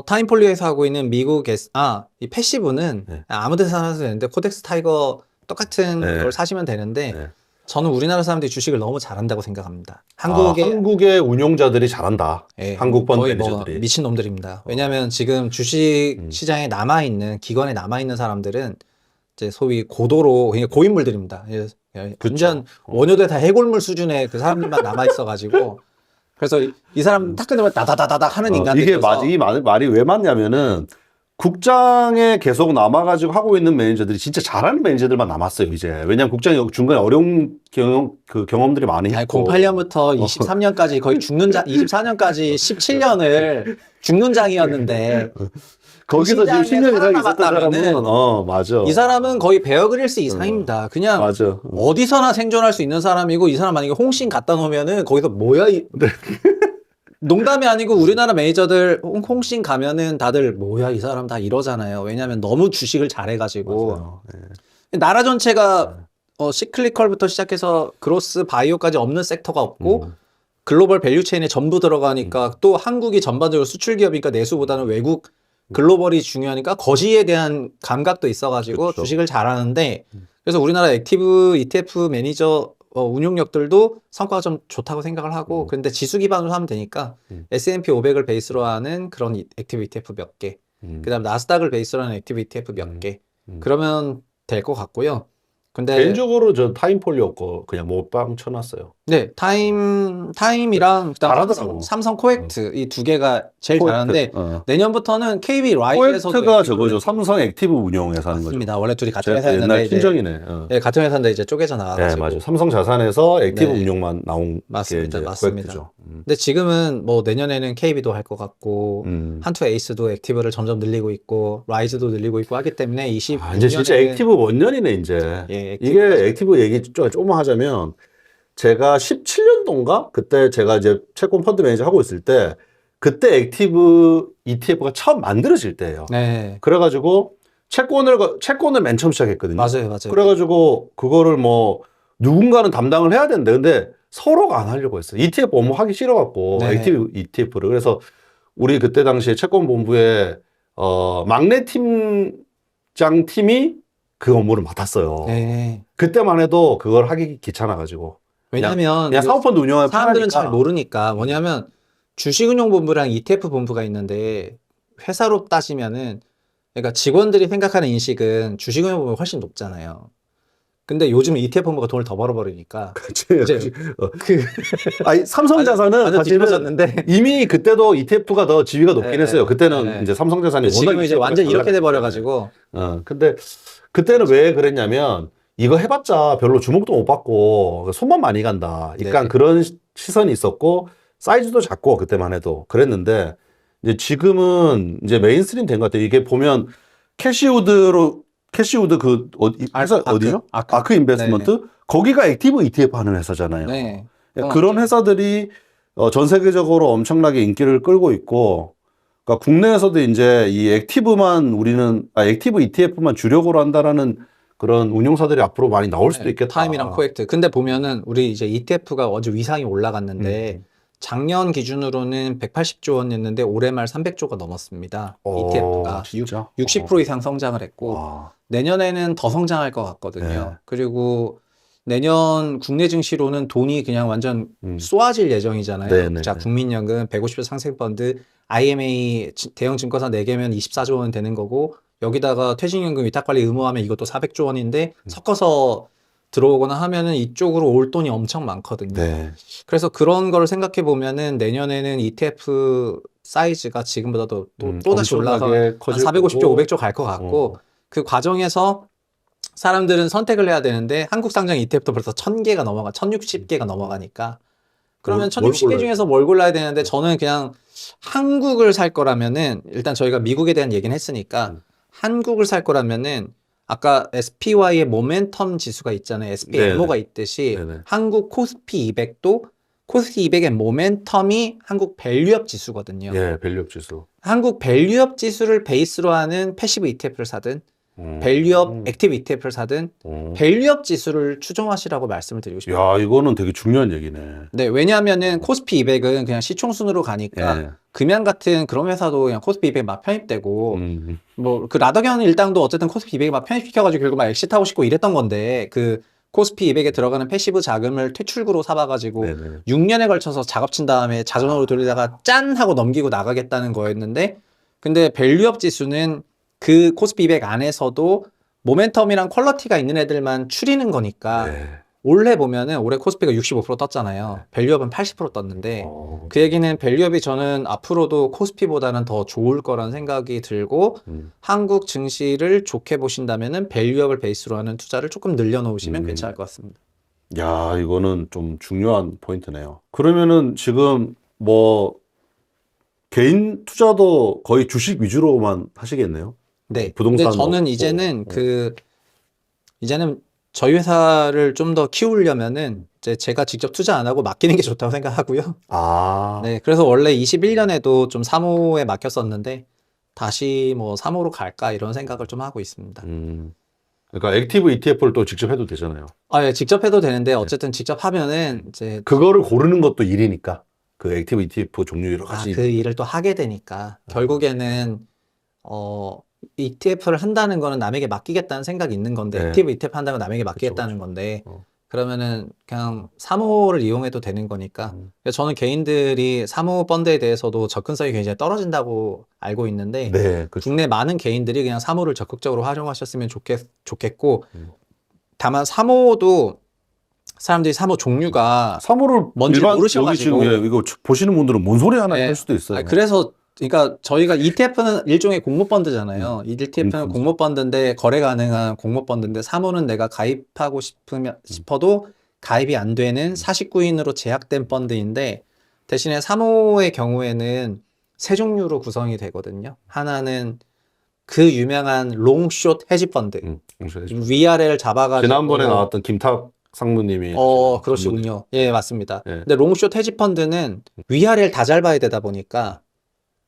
타임폴리오에서 하고 있는 미국 이 패시브는 네. 아무 데서 사도 되는데 코덱스 타이거 똑같은 네. 걸 사시면 되는데 네. 저는 우리나라 사람들이 주식을 너무 잘한다고 생각합니다. 한국의 운용자들이 잘한다. 예, 한국 펀드 거의 매니저들이. 미친 놈들입니다. 왜냐하면 지금 주식 시장에 남아 있는 기관에 남아 있는 사람들은 이제 소위 고도로 그러니까 고인물들입니다. 완전 원효대 다 해골물 수준의 그 사람들만 남아 있어가지고 그래서 이 사람 딱 끊으면 다다다다닥 하는 인간들이 이게 이 말이 왜 맞냐면은 국장에 계속 남아가지고 하고 있는 매니저들이 진짜 잘하는 매니저들만 남았어요, 이제. 왜냐면 국장이 중간에 어려운 경험들이 많이 했고. 08년부터 23년까지 거의 24년까지 17년을 죽는 장이었는데 거기서 지금 10년 이상 있었던 살아남았다면은 사람은, 맞아. 이 사람은 거의 베어 그릴스 이상입니다. 그냥 맞아. 어디서나 생존할 수 있는 사람이고 이 사람 만약에 홍신 갖다 놓으면은 거기서 뭐야 농담이 아니고 우리나라 매니저들 홍신 가면은 다들 뭐야 이 사람 다 이러잖아요. 왜냐하면 너무 주식을 잘해가지고 나라 전체가 시클리컬부터 시작해서 그로스 바이오까지 없는 섹터가 없고 글로벌 밸류 체인에 전부 들어가니까 또 한국이 전반적으로 수출 기업이니까 내수보다는 외국 글로벌이 중요하니까 거시에 대한 감각도 있어가지고 그렇죠. 주식을 잘하는데 그래서 우리나라 액티브 ETF 매니저 운용력들도 성과가 좀 좋다고 생각을 하고 그런데 지수 기반으로 하면 되니까 S&P 500을 베이스로 하는 그런 액티브 ETF 몇 개, 그다음 나스닥을 베이스로 하는 액티브 ETF 몇 개, 그러면 될 것 같고요. 근데 개인적으로 저 타임폴리오 거 그냥 몰빵 쳐놨어요. 네, 타임이랑 그다음 잘하더라고. 삼성 코액트 이 두 개가 제일 잘하는데 내년부터는 KB 라이프에서도 코액트가 저거죠. 삼성 액티브 운용에서 하는 거죠. 맞습니다. 원래 둘이 같은 제가 회사였는데 옛날 이제 친정이네. 네, 같은 회사인데 이제 쪼개져 네, 나와가지고 맞아요. 삼성 자산에서 액티브 네. 운용만 나온 맞습니다. 게 이제 맞습니다. 코액트죠. 근데 지금은 뭐 내년에는 KB도 할 것 같고 한투 에이스도 액티브를 점점 늘리고 있고 라이즈도 늘리고 있고 하기 때문에 이제 진짜 액티브 원년이네 이제. 예, 이게 액티브 얘기 조금 하자면 제가 17년도인가 그때 제가 이제 채권 펀드 매니저 하고 있을 때 그때 액티브 ETF가 처음 만들어질 때예요. 네, 그래가지고 채권을 맨 처음 시작했거든요. 맞아요. 그래가지고 그거를 뭐 누군가는 담당을 해야 되는데 근데 서로가 안 하려고 했어요. ETF 업무 하기 싫어갖고 네. 액티브 ETF를. 그래서 우리 그때 당시에 채권본부에 막내 팀장 팀이 그 업무를 맡았어요. 네. 그때만 해도 그걸 하기 귀찮아가지고 왜냐면 그냥 사모펀드 운영하는 사람들은 잘 모르니까 뭐냐면 주식운용본부랑 ETF 본부가 있는데 회사로 따지면은 그러니까 직원들이 생각하는 인식은 주식운용본부가 훨씬 높잖아요. 근데 요즘 ETF 본부가 돈을 더 벌어버리니까 이제 아니 삼성자산은 완전 사실은 뒤집어졌는데 이미 그때도 ETF가 더 지위가 높긴 네, 했어요. 그때는 네. 이제 삼성자산이 지금 워낙 이제 완전 이렇게 돼버려가지고 근데 그때는 왜 그랬냐면 이거 해봤자 별로 주목도 못 받고 손만 많이 간다. 약간 네. 그런 시선이 있었고 사이즈도 작고 그때만 해도 그랬는데 이제 지금은 이제 메인스트림 된 것 같아요. 이게 보면 캐시우드 그 회사 아크, 어디죠? 아크. 아크 인베스트먼트 거기가 액티브 ETF 하는 회사잖아요. 네. 그런 회사들이 전 세계적으로 엄청나게 인기를 끌고 있고, 그러니까 국내에서도 이제 이 액티브 ETF만 주력으로 한다라는 그런 운용사들이 앞으로 많이 나올 수도 있겠다. 타임이랑 코액트. 근데 보면은 우리 이제 ETF가 어제 위상이 올라갔는데 작년 기준으로는 180조 원이었는데 올해 말 300조가 넘었습니다. ETF가 진짜? 60% 이상 성장을 했고 와. 내년에는 더 성장할 것 같거든요. 네. 그리고 내년 국내 증시로는 돈이 그냥 완전 쏘아질 예정이잖아요. 네네. 자, 국민연금, 150조 상생펀드, IMA 대형 증권사 4개면 24조 원 되는 거고 여기다가 퇴직연금 위탁관리 의무하면 이것도 400조 원인데 섞어서 들어오거나 하면은 이쪽으로 올 돈이 엄청 많거든요. 네. 그래서 그런 거를 생각해 보면은 내년에는 ETF 사이즈가 지금보다도 또다시 올라서 엄청나게 한 커질 450조, 거고. 500조 갈 것 같고 그 과정에서 사람들은 선택을 해야 되는데 한국 상장 ETF도 벌써 1000개가 넘어가, 1060개가 넘어가니까 그러면 뭘 1060개 골라야 중에서 뭘 골라야 되는데 저는 그냥 한국을 살 거라면은 일단 저희가 미국에 대한 얘기는 했으니까 한국을 살 거라면은 아까 SPY의 모멘텀 지수가 있잖아요. SPMO가 있듯이 네네. 한국 코스피 200도 코스피 200의 모멘텀이 한국 밸류업 지수거든요. 예, 밸류업 지수. 한국 밸류업 지수를 베이스로 하는 패시브 ETF를 사든 밸류업 액티브 ETF를 사든 밸류업 지수를 추종하시라고 말씀을 드리고 싶어요. 야, 이거는 되게 중요한 얘기네. 네, 왜냐하면은 코스피 200은 그냥 시총순으로 가니까 예. 금양 같은 그런 회사도 그냥 코스피 200 막 편입되고 뭐 그 라더견 일당도 어쨌든 코스피 200에 막 편입시켜가지고 결국 막 엑시트하고 싶고 이랬던 건데 그 코스피 200에 들어가는 패시브 자금을 퇴출구로 삼아가지고 네네. 6년에 걸쳐서 작업친 다음에 자전으로 돌리다가 짠 하고 넘기고 나가겠다는 거였는데 근데 밸류업 지수는 그 코스피 200 안에서도 모멘텀이랑 퀄러티가 있는 애들만 추리는 거니까 네. 올해 보면은 올해 코스피가 65% 떴잖아요. 밸류업은 80% 떴는데 그 얘기는 밸류업이 저는 앞으로도 코스피보다는 더 좋을 거란 생각이 들고 한국 증시를 좋게 보신다면은 밸류업을 베이스로 하는 투자를 조금 늘려놓으시면 괜찮을 것 같습니다. 야, 이거는 좀 중요한 포인트네요. 그러면은 지금 뭐 개인 투자도 거의 주식 위주로만 하시겠네요? 네. 부동산 근데 저는 뭐, 이제는 이제는 저희 회사를 좀 더 키우려면은 이제 제가 직접 투자 안 하고 맡기는 게 좋다고 생각하고요. 아, 네. 그래서 원래 21년에도 좀 사모에 맡겼었는데 다시 뭐 사모로 갈까 이런 생각을 좀 하고 있습니다. 그러니까 액티브 ETF를 또 직접 해도 되잖아요. 아, 예, 직접 해도 되는데 어쨌든 직접 하면은 이제 그거를 고르는 것도 일이니까. 그 액티브 ETF 종류 여러 가지. 그 일을 또 하게 되니까 결국에는 ETF를 한다는 거는 남에게 맡기겠다는 생각이 있는 건데 네. 액티브 ETF 한다는 건 남에게 맡기겠다는 건데 그러면은 그냥 사모를 이용해도 되는 거니까 그래서 저는 개인들이 사모 펀드에 대해서도 접근성이 굉장히 떨어진다고 알고 있는데 네, 그렇죠. 국내 많은 개인들이 그냥 사모를 적극적으로 활용하셨으면 좋겠고 다만 사모도 사람들이 사모 종류가 사모를 뭔지 일반 모르셔가지고. 여기 지금 예, 이거 보시는 분들은 뭔 소리 하나 네. 할 수도 있어요. 그래서 그러니까 저희가 ETF는 일종의 공모펀드잖아요. ETF는 공모펀드인데 거래 가능한 공모펀드인데 사모는 내가 가입하고 싶어도 가입이 안 되는 49인으로 제약된 펀드인데 대신에 사모의 경우에는 세 종류로 구성이 되거든요. 하나는 그 유명한 롱숏 헤지 펀드. 위아래를 잡아가지고 지난번에 나왔던 김탁 상무님이 그러시군요. 예, 맞습니다. 예. 근데 롱숏 헤지 펀드는 위아래를 다 잘 봐야 되다 보니까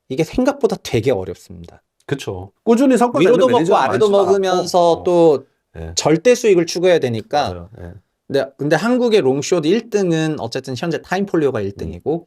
이게 생각보다 되게 어렵습니다. 그렇죠. 꾸준히 성과 위로도 내는 먹고 매니저가 아래도 많지도 먹으면서 않고. 또 예. 절대 수익을 추구해야 되니까. 맞아요. 예. 근데 한국의 롱숏 1등은 어쨌든 현재 타임폴리오가 1등이고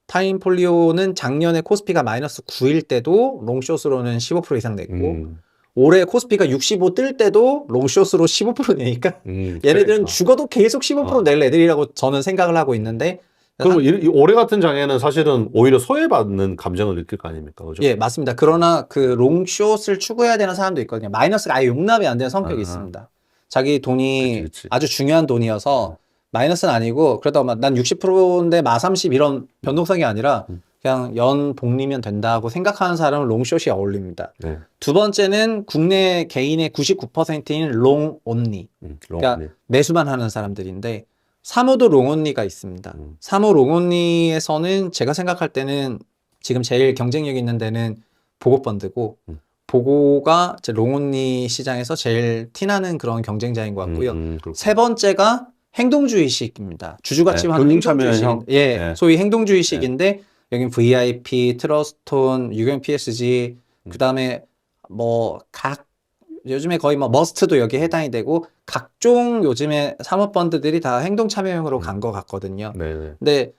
타임폴리오는 작년에 코스피가 마이너스 9일 때도 롱숏으로는 15% 이상 냈고 올해 코스피가 65 뜰 때도 롱숏으로 15% 내니까 얘네들은 그러니까. 죽어도 계속 15% 낼 애들이라고 저는 생각을 하고 있는데 그럼 올해 같은 장에는 사실은 오히려 소외받는 감정을 느낄 거 아닙니까? 그죠? 예, 맞습니다. 그러나 그 롱숏을 추구해야 되는 사람도 있거든요. 마이너스가 아예 용납이 안 되는 성격이 있습니다. 자기 돈이 그치. 아주 중요한 돈이어서 마이너스는 아니고 그러다가 난 60%인데 마30 이런 변동성이 아니라 그냥 연 복리면 된다고 생각하는 사람은 롱숏이 어울립니다. 네. 두 번째는 국내 개인의 99%인 롱 온리. 그러니까 매수만 하는 사람들인데 3호도 롱온리가 있습니다. 3호 롱온리에서는 제가 생각할 때는 지금 제일 경쟁력 있는 데는 보고펀드고 보고가 이제 롱온리 시장에서 제일 티나는 그런 경쟁자인 것 같고요. 세 번째가 행동주의식입니다. 주주가치와 네, 행동주의식. 경쟁 예, 네. 소위 행동주의식인데 여긴 VIP, 트러스톤, 유경 PSG, 그다음에 뭐 요즘에 거의 뭐 머스트도 여기에 해당이 되고 각종 요즘에 사모펀드들이 다 행동 참여형으로 간 것 같거든요. 네네. 근데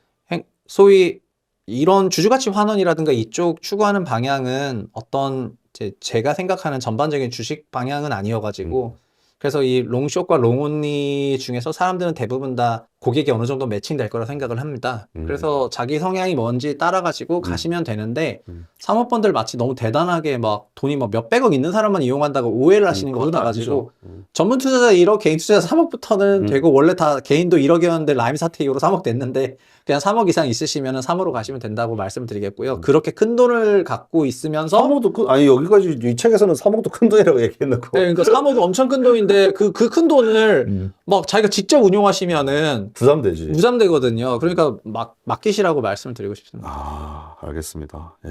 소위 이런 주주가치 환원이라든가 이쪽 추구하는 방향은 어떤 제가 생각하는 전반적인 주식 방향은 아니어가지고 그래서 이 롱숏과 롱온리 중에서 사람들은 대부분 다 고객이 어느 정도 매칭될 거라 생각을 합니다. 그래서 자기 성향이 뭔지 따라가지고 가시면 되는데 사모펀드를 마치 너무 대단하게 막 돈이 뭐 몇백억 있는 사람만 이용한다고 오해를 하시는 것 그건 같아가지고 아니죠. 전문 투자자 1억, 개인 투자자 3억부터는 되고 원래 다 개인도 1억이었는데 라임 사태 이후로 3억 됐는데 그냥 3억 이상 있으시면 3호로 가시면 된다고 말씀드리겠고요. 그렇게 큰 돈을 갖고 있으면서 3억도 아니 여기까지 이 책에서는 3억도 큰 돈이라고 얘기했는데. 네, 그러니까 3억도 엄청 큰 돈인데 그 큰 돈을 막 자기가 직접 운용하시면은 부담되지. 무잠되거든요. 그러니까 맡기시라고 말씀을 드리고 싶습니다. 아, 알겠습니다. 예.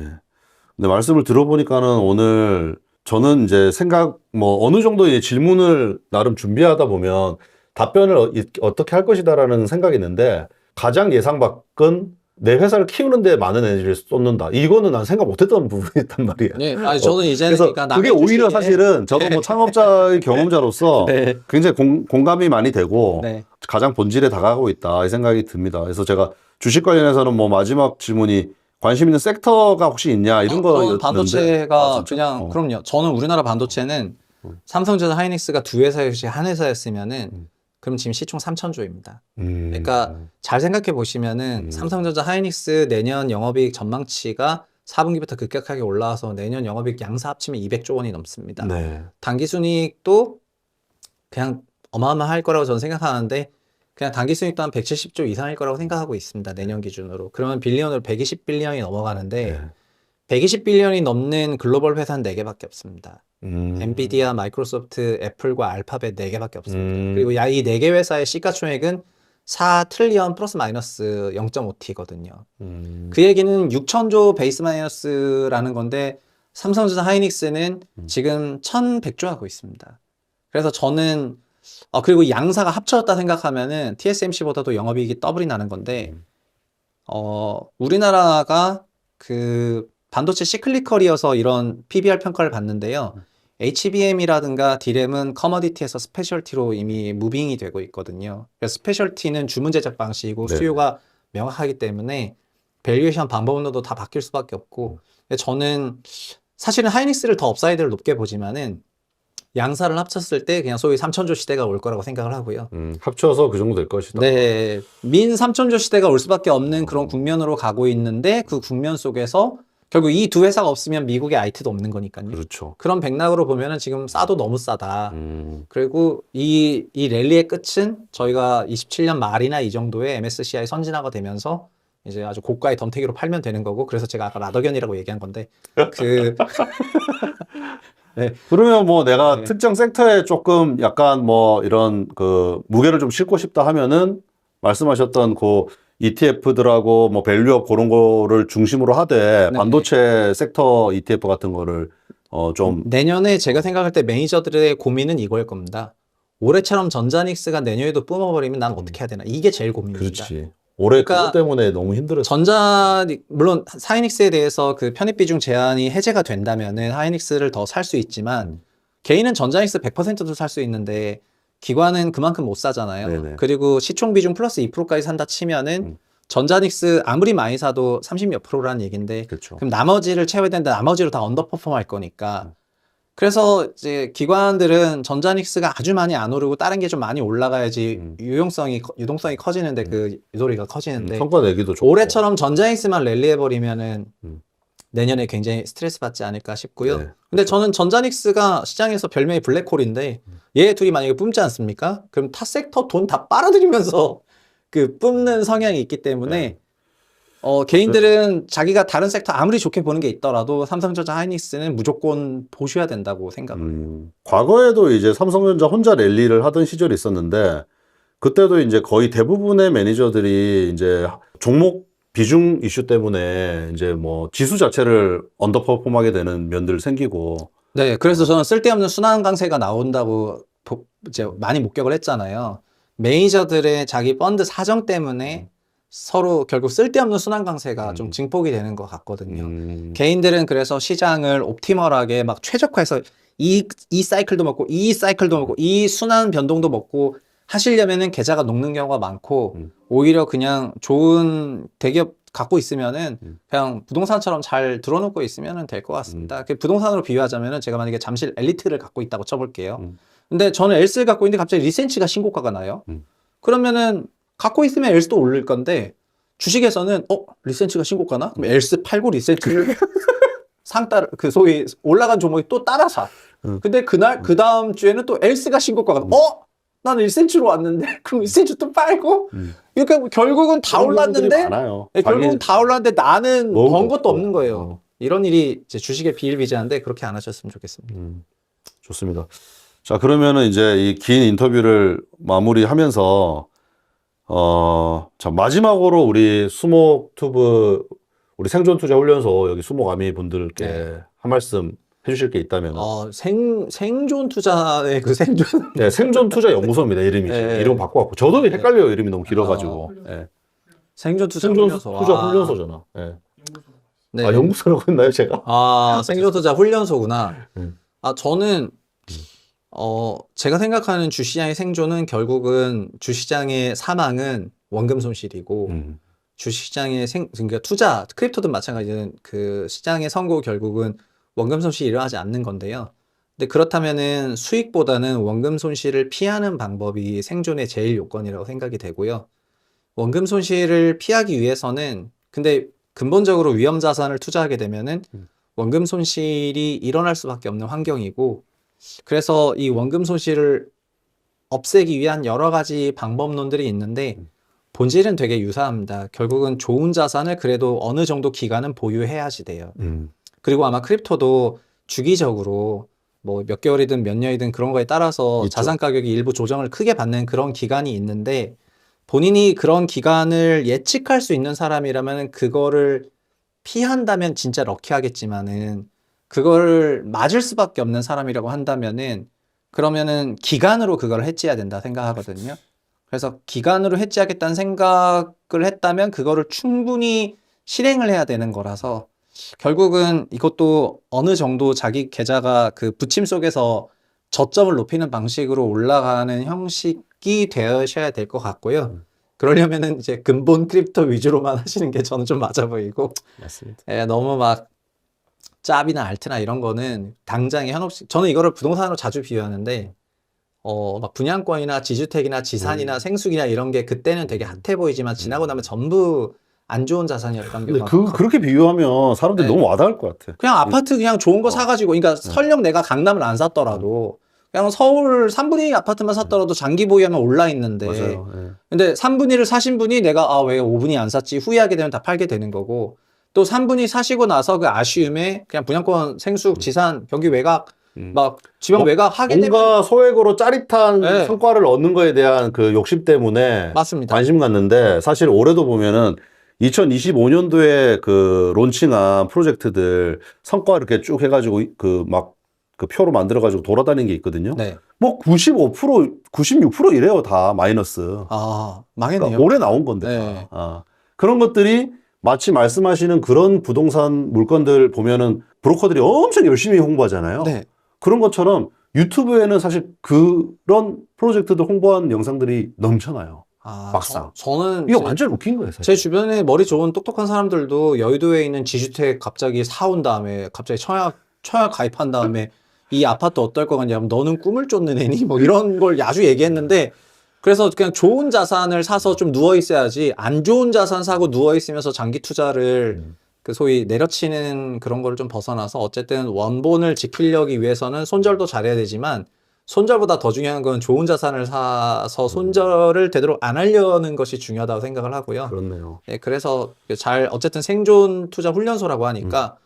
근데 말씀을 들어보니까는 오늘 저는 이제 뭐 어느 정도의 질문을 나름 준비하다 보면 답변을 어떻게 할 것이다라는 생각이 있는데 가장 예상 밖은 내 회사를 키우는데 많은 에너지를 쏟는다. 이거는 난 생각 못했던 부분이 있단 말이야. 네, 아니 저는 이제는 그래서 그러니까 그게 남의 오히려 주식에- 사실은 저도 뭐 창업자의 경험자로서 네. 굉장히 공감이 많이 되고 네. 가장 본질에 다가가고 있다 이 생각이 듭니다. 그래서 제가 주식 관련해서는 뭐 마지막 질문이 관심 있는 섹터가 혹시 있냐 이런 저는 거였는데 반도체가 진짜? 그냥 그럼요. 저는 우리나라 반도체는 삼성전자, 하이닉스가 두 회사였이 한 회사였으면은 그럼 지금 시총 3,000조입니다. 그러니까 잘 생각해 보시면은 삼성전자, 하이닉스 내년 영업이익 전망치가 4분기부터 급격하게 올라와서 내년 영업이익 양사 합치면 200조 원이 넘습니다. 네. 당기순이익도 그냥 어마어마할 거라고 저는 생각하는데 그냥 당기순이익도 한 170조 이상일 거라고 생각하고 있습니다. 내년 기준으로. 그러면 빌리언으로 120빌리언이 넘어가는데 120빌리언이 넘는 글로벌 회사는 4개밖에 없습니다. 엔비디아, 마이크로소프트, 애플과 알파벳 4개밖에 없습니다. 그리고 이 4개 회사의 시가총액은 4트릴리언 플러스 마이너스 0.5T거든요. 그 얘기는 6천조 베이스 마이너스라는 건데 삼성전자 하이닉스는 지금 1,100조 하고 있습니다. 그래서 저는 그리고 양사가 합쳐졌다 생각하면은 TSMC보다도 영업이익이 더블이 나는 건데 우리나라가 그 반도체 시클리컬이어서 이런 PBR 평가를 받는데요. HBM이라든가 D램은 커머디티에서 스페셜티로 이미 무빙이 되고 있거든요. 그래서 스페셜티는 주문 제작 방식이고 네. 수요가 명확하기 때문에 밸류에이션 방법론도 다 바뀔 수밖에 없고 근데 저는 사실은 하이닉스를 더 업사이드를 높게 보지만은 양사를 합쳤을 때 그냥 소위 3천조 시대가 올 거라고 생각을 하고요. 합쳐서 그 정도 될 것이다. 네, 민 3천조 시대가 올 수밖에 없는 그런 국면으로 가고 있는데 그 국면 속에서 결국 이 두 회사가 없으면 미국의 IT도 없는 거니까요. 그렇죠. 그런 맥락으로 보면은 지금 싸도 너무 싸다. 그리고 이 랠리의 끝은 저희가 27년 말이나 이 정도에 MSCI 선진화가 되면서 이제 아주 고가의 덤태기로 팔면 되는 거고 그래서 제가 아까 라더견이라고 얘기한 건데 네. 그러면 뭐 내가 네. 특정 섹터에 조금 약간 뭐 이런 그 무게를 좀 싣고 싶다 하면은 말씀하셨던 그 ETF들하고 뭐 밸류업 그런 거를 중심으로 하되 네. 반도체 섹터 ETF 같은 거를 좀 내년에 제가 생각할 때 매니저들의 고민은 이거일 겁니다. 올해처럼 전자닉스가 내년에도 뿜어버리면 난 어떻게 해야 되나 이게 제일 고민입니다. 그렇지. 올해 그러니까 그것 때문에 너무 힘들었어. 물론 하이닉스에 대해서 그 편입 비중 제한이 해제가 된다면은 하이닉스를 더 살 수 있지만 개인은 전자닉스 100%도 살 수 있는데 기관은 그만큼 못 사잖아요. 네네. 그리고 시총 비중 플러스 2%까지 산다 치면은 전자닉스 아무리 많이 사도 30몇 프로라는 얘기인데 그렇죠. 그럼 나머지를 채워야 되는데 나머지로 다 언더퍼폼 할 거니까 그래서 이제 기관들은 전자닉스가 아주 많이 안 오르고 다른 게 좀 많이 올라가야지 유동성이 커지는데 그 유도리가 커지는데 성과 내기도 좋고. 올해처럼 전자닉스만 랠리해버리면은 내년에 굉장히 스트레스 받지 않을까 싶고요. 네, 근데 저는 전자닉스가 시장에서 별명이 블랙홀인데 얘 둘이 만약에 뿜지 않습니까? 그럼 타 섹터 돈 다 빨아들이면서 그 뿜는 성향이 있기 때문에 개인들은 자기가 다른 섹터 아무리 좋게 보는 게 있더라도 삼성전자 하이닉스는 무조건 보셔야 된다고 생각을 해요. 과거에도 이제 삼성전자 혼자 랠리를 하던 시절이 있었는데 그때도 이제 거의 대부분의 매니저들이 이제 종목 비중 이슈 때문에 이제 뭐 지수 자체를 언더퍼폼하게 되는 면들 생기고. 네, 그래서 저는 쓸데없는 순환 강세가 나온다고 이제 많이 목격을 했잖아요. 매니저들의 자기 펀드 사정 때문에 서로 결국 쓸데없는 순환 강세가 좀 증폭이 되는 것 같거든요. 개인들은 그래서 시장을 옵티멀하게 막 최적화해서 이 사이클도 먹고 이 사이클도 먹고 이 순환 변동도 먹고 하시려면은 계좌가 녹는 경우가 많고 오히려 그냥 좋은 대기업 갖고 있으면은 그냥 부동산처럼 잘 들어놓고 있으면은 될 것 같습니다. 그 부동산으로 비유하자면은 제가 만약에 잠실 엘리트를 갖고 있다고 쳐볼게요. 근데 저는 엘스를 갖고 있는데 갑자기 리센치가 신고가가 나요. 그러면은 갖고 있으면 엘스도 오를 건데 주식에서는 리센치가 신고가나? 그럼 엘스 팔고 리센치를 상따를 그 소위 올라간 종목이 또 따라 사. 근데 그날 그 다음 주에는 또 엘스가 신고가가 나는 1cm로 왔는데 그럼 1cm 또 빨고 그러니까 결국은 다 올랐는데 많아요. 네, 결국은 다 올랐는데 나는 먹은 번 거 것도 없고. 없는 거예요. 이런 일이 이제 주식에 비일비재한데 그렇게 안 하셨으면 좋겠습니다. 좋습니다. 자, 그러면은 이제 이 긴 인터뷰를 마무리하면서 자, 마지막으로 우리 수목투브 우리 생존투자훈련소 여기 수목아미 분들께 한 말씀 해주실 게 있다면. 생존 투자의 그 생존. 네, 생존투자연구소입니다, 이름이. 네. 이름 바꿔갖고. 저도 헷갈려요, 이름이 너무 길어가지고. 네. 생존 투자 생존투자훈련소잖아. 네. 네. 아, 연구소라고 했나요, 제가? 생존 투자 훈련소구나. 저는 제가 생각하는 주시장의 생존은 결국은 주시장의 사망은 원금 손실이고 주시장의 그러니까 투자, 크립토든 마찬가지는 그 시장의 선고 결국은 원금 손실이 일어나지 않는 건데요. 근데 그렇다면은 수익보다는 원금 손실을 피하는 방법이 생존의 제일 요건이라고 생각이 되고요. 원금 손실을 피하기 위해서는 근데 근본적으로 위험 자산을 투자하게 되면은 원금 손실이 일어날 수밖에 없는 환경이고 그래서 이 원금 손실을 없애기 위한 여러 가지 방법론들이 있는데 본질은 되게 유사합니다. 결국은 좋은 자산을 그래도 어느 정도 기간은 보유해야지 돼요. 그리고 아마 크립토도 주기적으로 뭐 몇 개월이든 몇 년이든 그런 거에 따라서 있죠. 자산 가격이 일부 조정을 크게 받는 그런 기간이 있는데 본인이 그런 기간을 예측할 수 있는 사람이라면 그거를 피한다면 진짜 럭키하겠지만은 그걸 맞을 수밖에 없는 사람이라고 한다면은 그러면은 기간으로 그걸 해지해야 된다 생각하거든요. 그래서 기간으로 해지하겠다는 생각을 했다면 그거를 충분히 실행을 해야 되는 거라서 결국은 이것도 어느 정도 자기 계좌가 그 부침 속에서 저점을 높이는 방식으로 올라가는 형식이 되셔야 될 것 같고요. 그러려면은 이제 근본 크립토 위주로만 하시는 게 저는 좀 맞아 보이고 맞습니다. 너무 막 짭이나 알트나 이런 거는 당장에 현혹시 저는 이거를 부동산으로 자주 비유하는데 막 분양권이나 지주택이나 지산이나 생수기나 이런 게 그때는 되게 핫해 보이지만 지나고 나면 전부 안 좋은 자산이었던 근데 경우가 그렇게 비유하면 사람들이 네. 너무 와닿을 것 같아. 그냥 아파트 그냥 좋은 거 사가지고 그러니까 설령 내가 강남을 안 샀더라도 그냥 서울 3분의 2 아파트만 샀더라도 장기 보유하면 올라 있는데 맞아요. 예. 근데 3분의 1을 사신 분이 내가 왜 5분의 2 안 샀지 후회하게 되면 다 팔게 되는 거고 또 3분의 2 사시고 나서 그 아쉬움에 그냥 분양권 생수 지산 경기 외곽 막 지방 외곽 하게 되면 뭔가 소액으로 짜릿한 네. 성과를 얻는 거에 대한 그 욕심 때문에 맞습니다. 관심 갖는데 사실 올해도 보면은 2025년도에 그 론칭한 프로젝트들 성과 이렇게 쭉 해가지고 그 표로 만들어가지고 돌아다니는 게 있거든요. 네. 뭐 95%, 96% 이래요, 다 마이너스. 망했네요. 그러니까 올해 나온 건데. 네. 다. 그런 것들이 마치 말씀하시는 그런 부동산 물건들 보면은 브로커들이 엄청 열심히 홍보하잖아요. 네. 그런 것처럼 유튜브에는 사실 그런 프로젝트들 홍보한 영상들이 넘쳐나요. 막상. 저는 이거 완전 웃긴 거예요, 사실. 제 주변에 머리 좋은 똑똑한 사람들도 여의도에 있는 지주택 갑자기 사온 다음에 갑자기 청약 가입한 다음에 이 아파트 어떨 것 같냐 하면 너는 꿈을 쫓는 애니? 뭐 이런 걸 아주 얘기했는데 그래서 그냥 좋은 자산을 사서 좀 누워 있어야지 안 좋은 자산 사고 누워 있으면서 장기 투자를 그 소위 내려치는 그런 거를 좀 벗어나서 어쨌든 원본을 지키려기 위해서는 손절도 잘해야 되지만 손절보다 더 중요한 건 좋은 자산을 사서 손절을 되도록 안 하려는 것이 중요하다고 생각을 하고요. 그렇네요. 네, 그래서 어쨌든 생존 투자 훈련소라고 하니까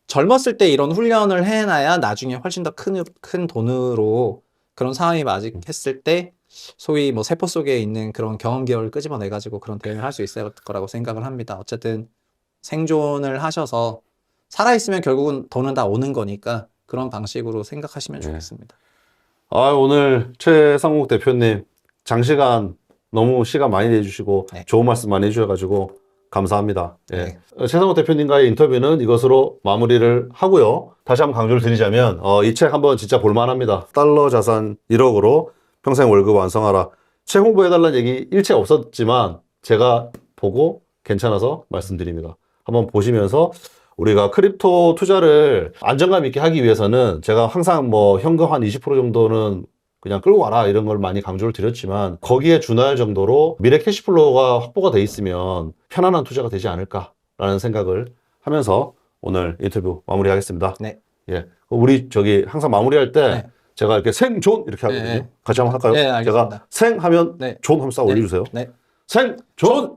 젊었을 때 이런 훈련을 해놔야 나중에 훨씬 더 큰 돈으로 그런 상황이 맞이했을 때 소위 뭐 세포 속에 있는 그런 경험 기억을 끄집어내 가지고 그런 대응을 할 수 있을 거라고 생각을 합니다. 어쨌든 생존을 하셔서 살아 있으면 결국은 돈은 다 오는 거니까 그런 방식으로 생각하시면 네. 좋겠습니다. 오늘 최상국 대표님 장시간 너무 시간 많이 내주시고 네. 좋은 말씀 많이 해주셔가지고 감사합니다. 예. 네. 최상국 대표님과의 인터뷰는 이것으로 마무리를 하고요. 다시 한번 강조를 드리자면 이 책 한번 진짜 볼만합니다. 달러 자산 1억으로 평생 월급 완성하라. 책 홍보해달라는 얘기 일체 없었지만 제가 보고 괜찮아서 말씀드립니다. 한번 보시면서 우리가 크립토 투자를 안정감 있게 하기 위해서는 제가 항상 뭐 현금 한 20% 정도는 그냥 끌고 와라 이런 걸 많이 강조를 드렸지만 거기에 준할 정도로 미래 캐시플로우가 확보가 돼 있으면 편안한 투자가 되지 않을까라는 생각을 하면서 오늘 인터뷰 마무리하겠습니다. 네. 예. 우리 저기 항상 마무리할 때 네. 제가 이렇게 생존 이렇게 하거든요. 네. 같이 한번 할까요? 네, 알겠습니다. 제가 생 하면 네. 존 한번 싹 네. 올려주세요. 네. 생존!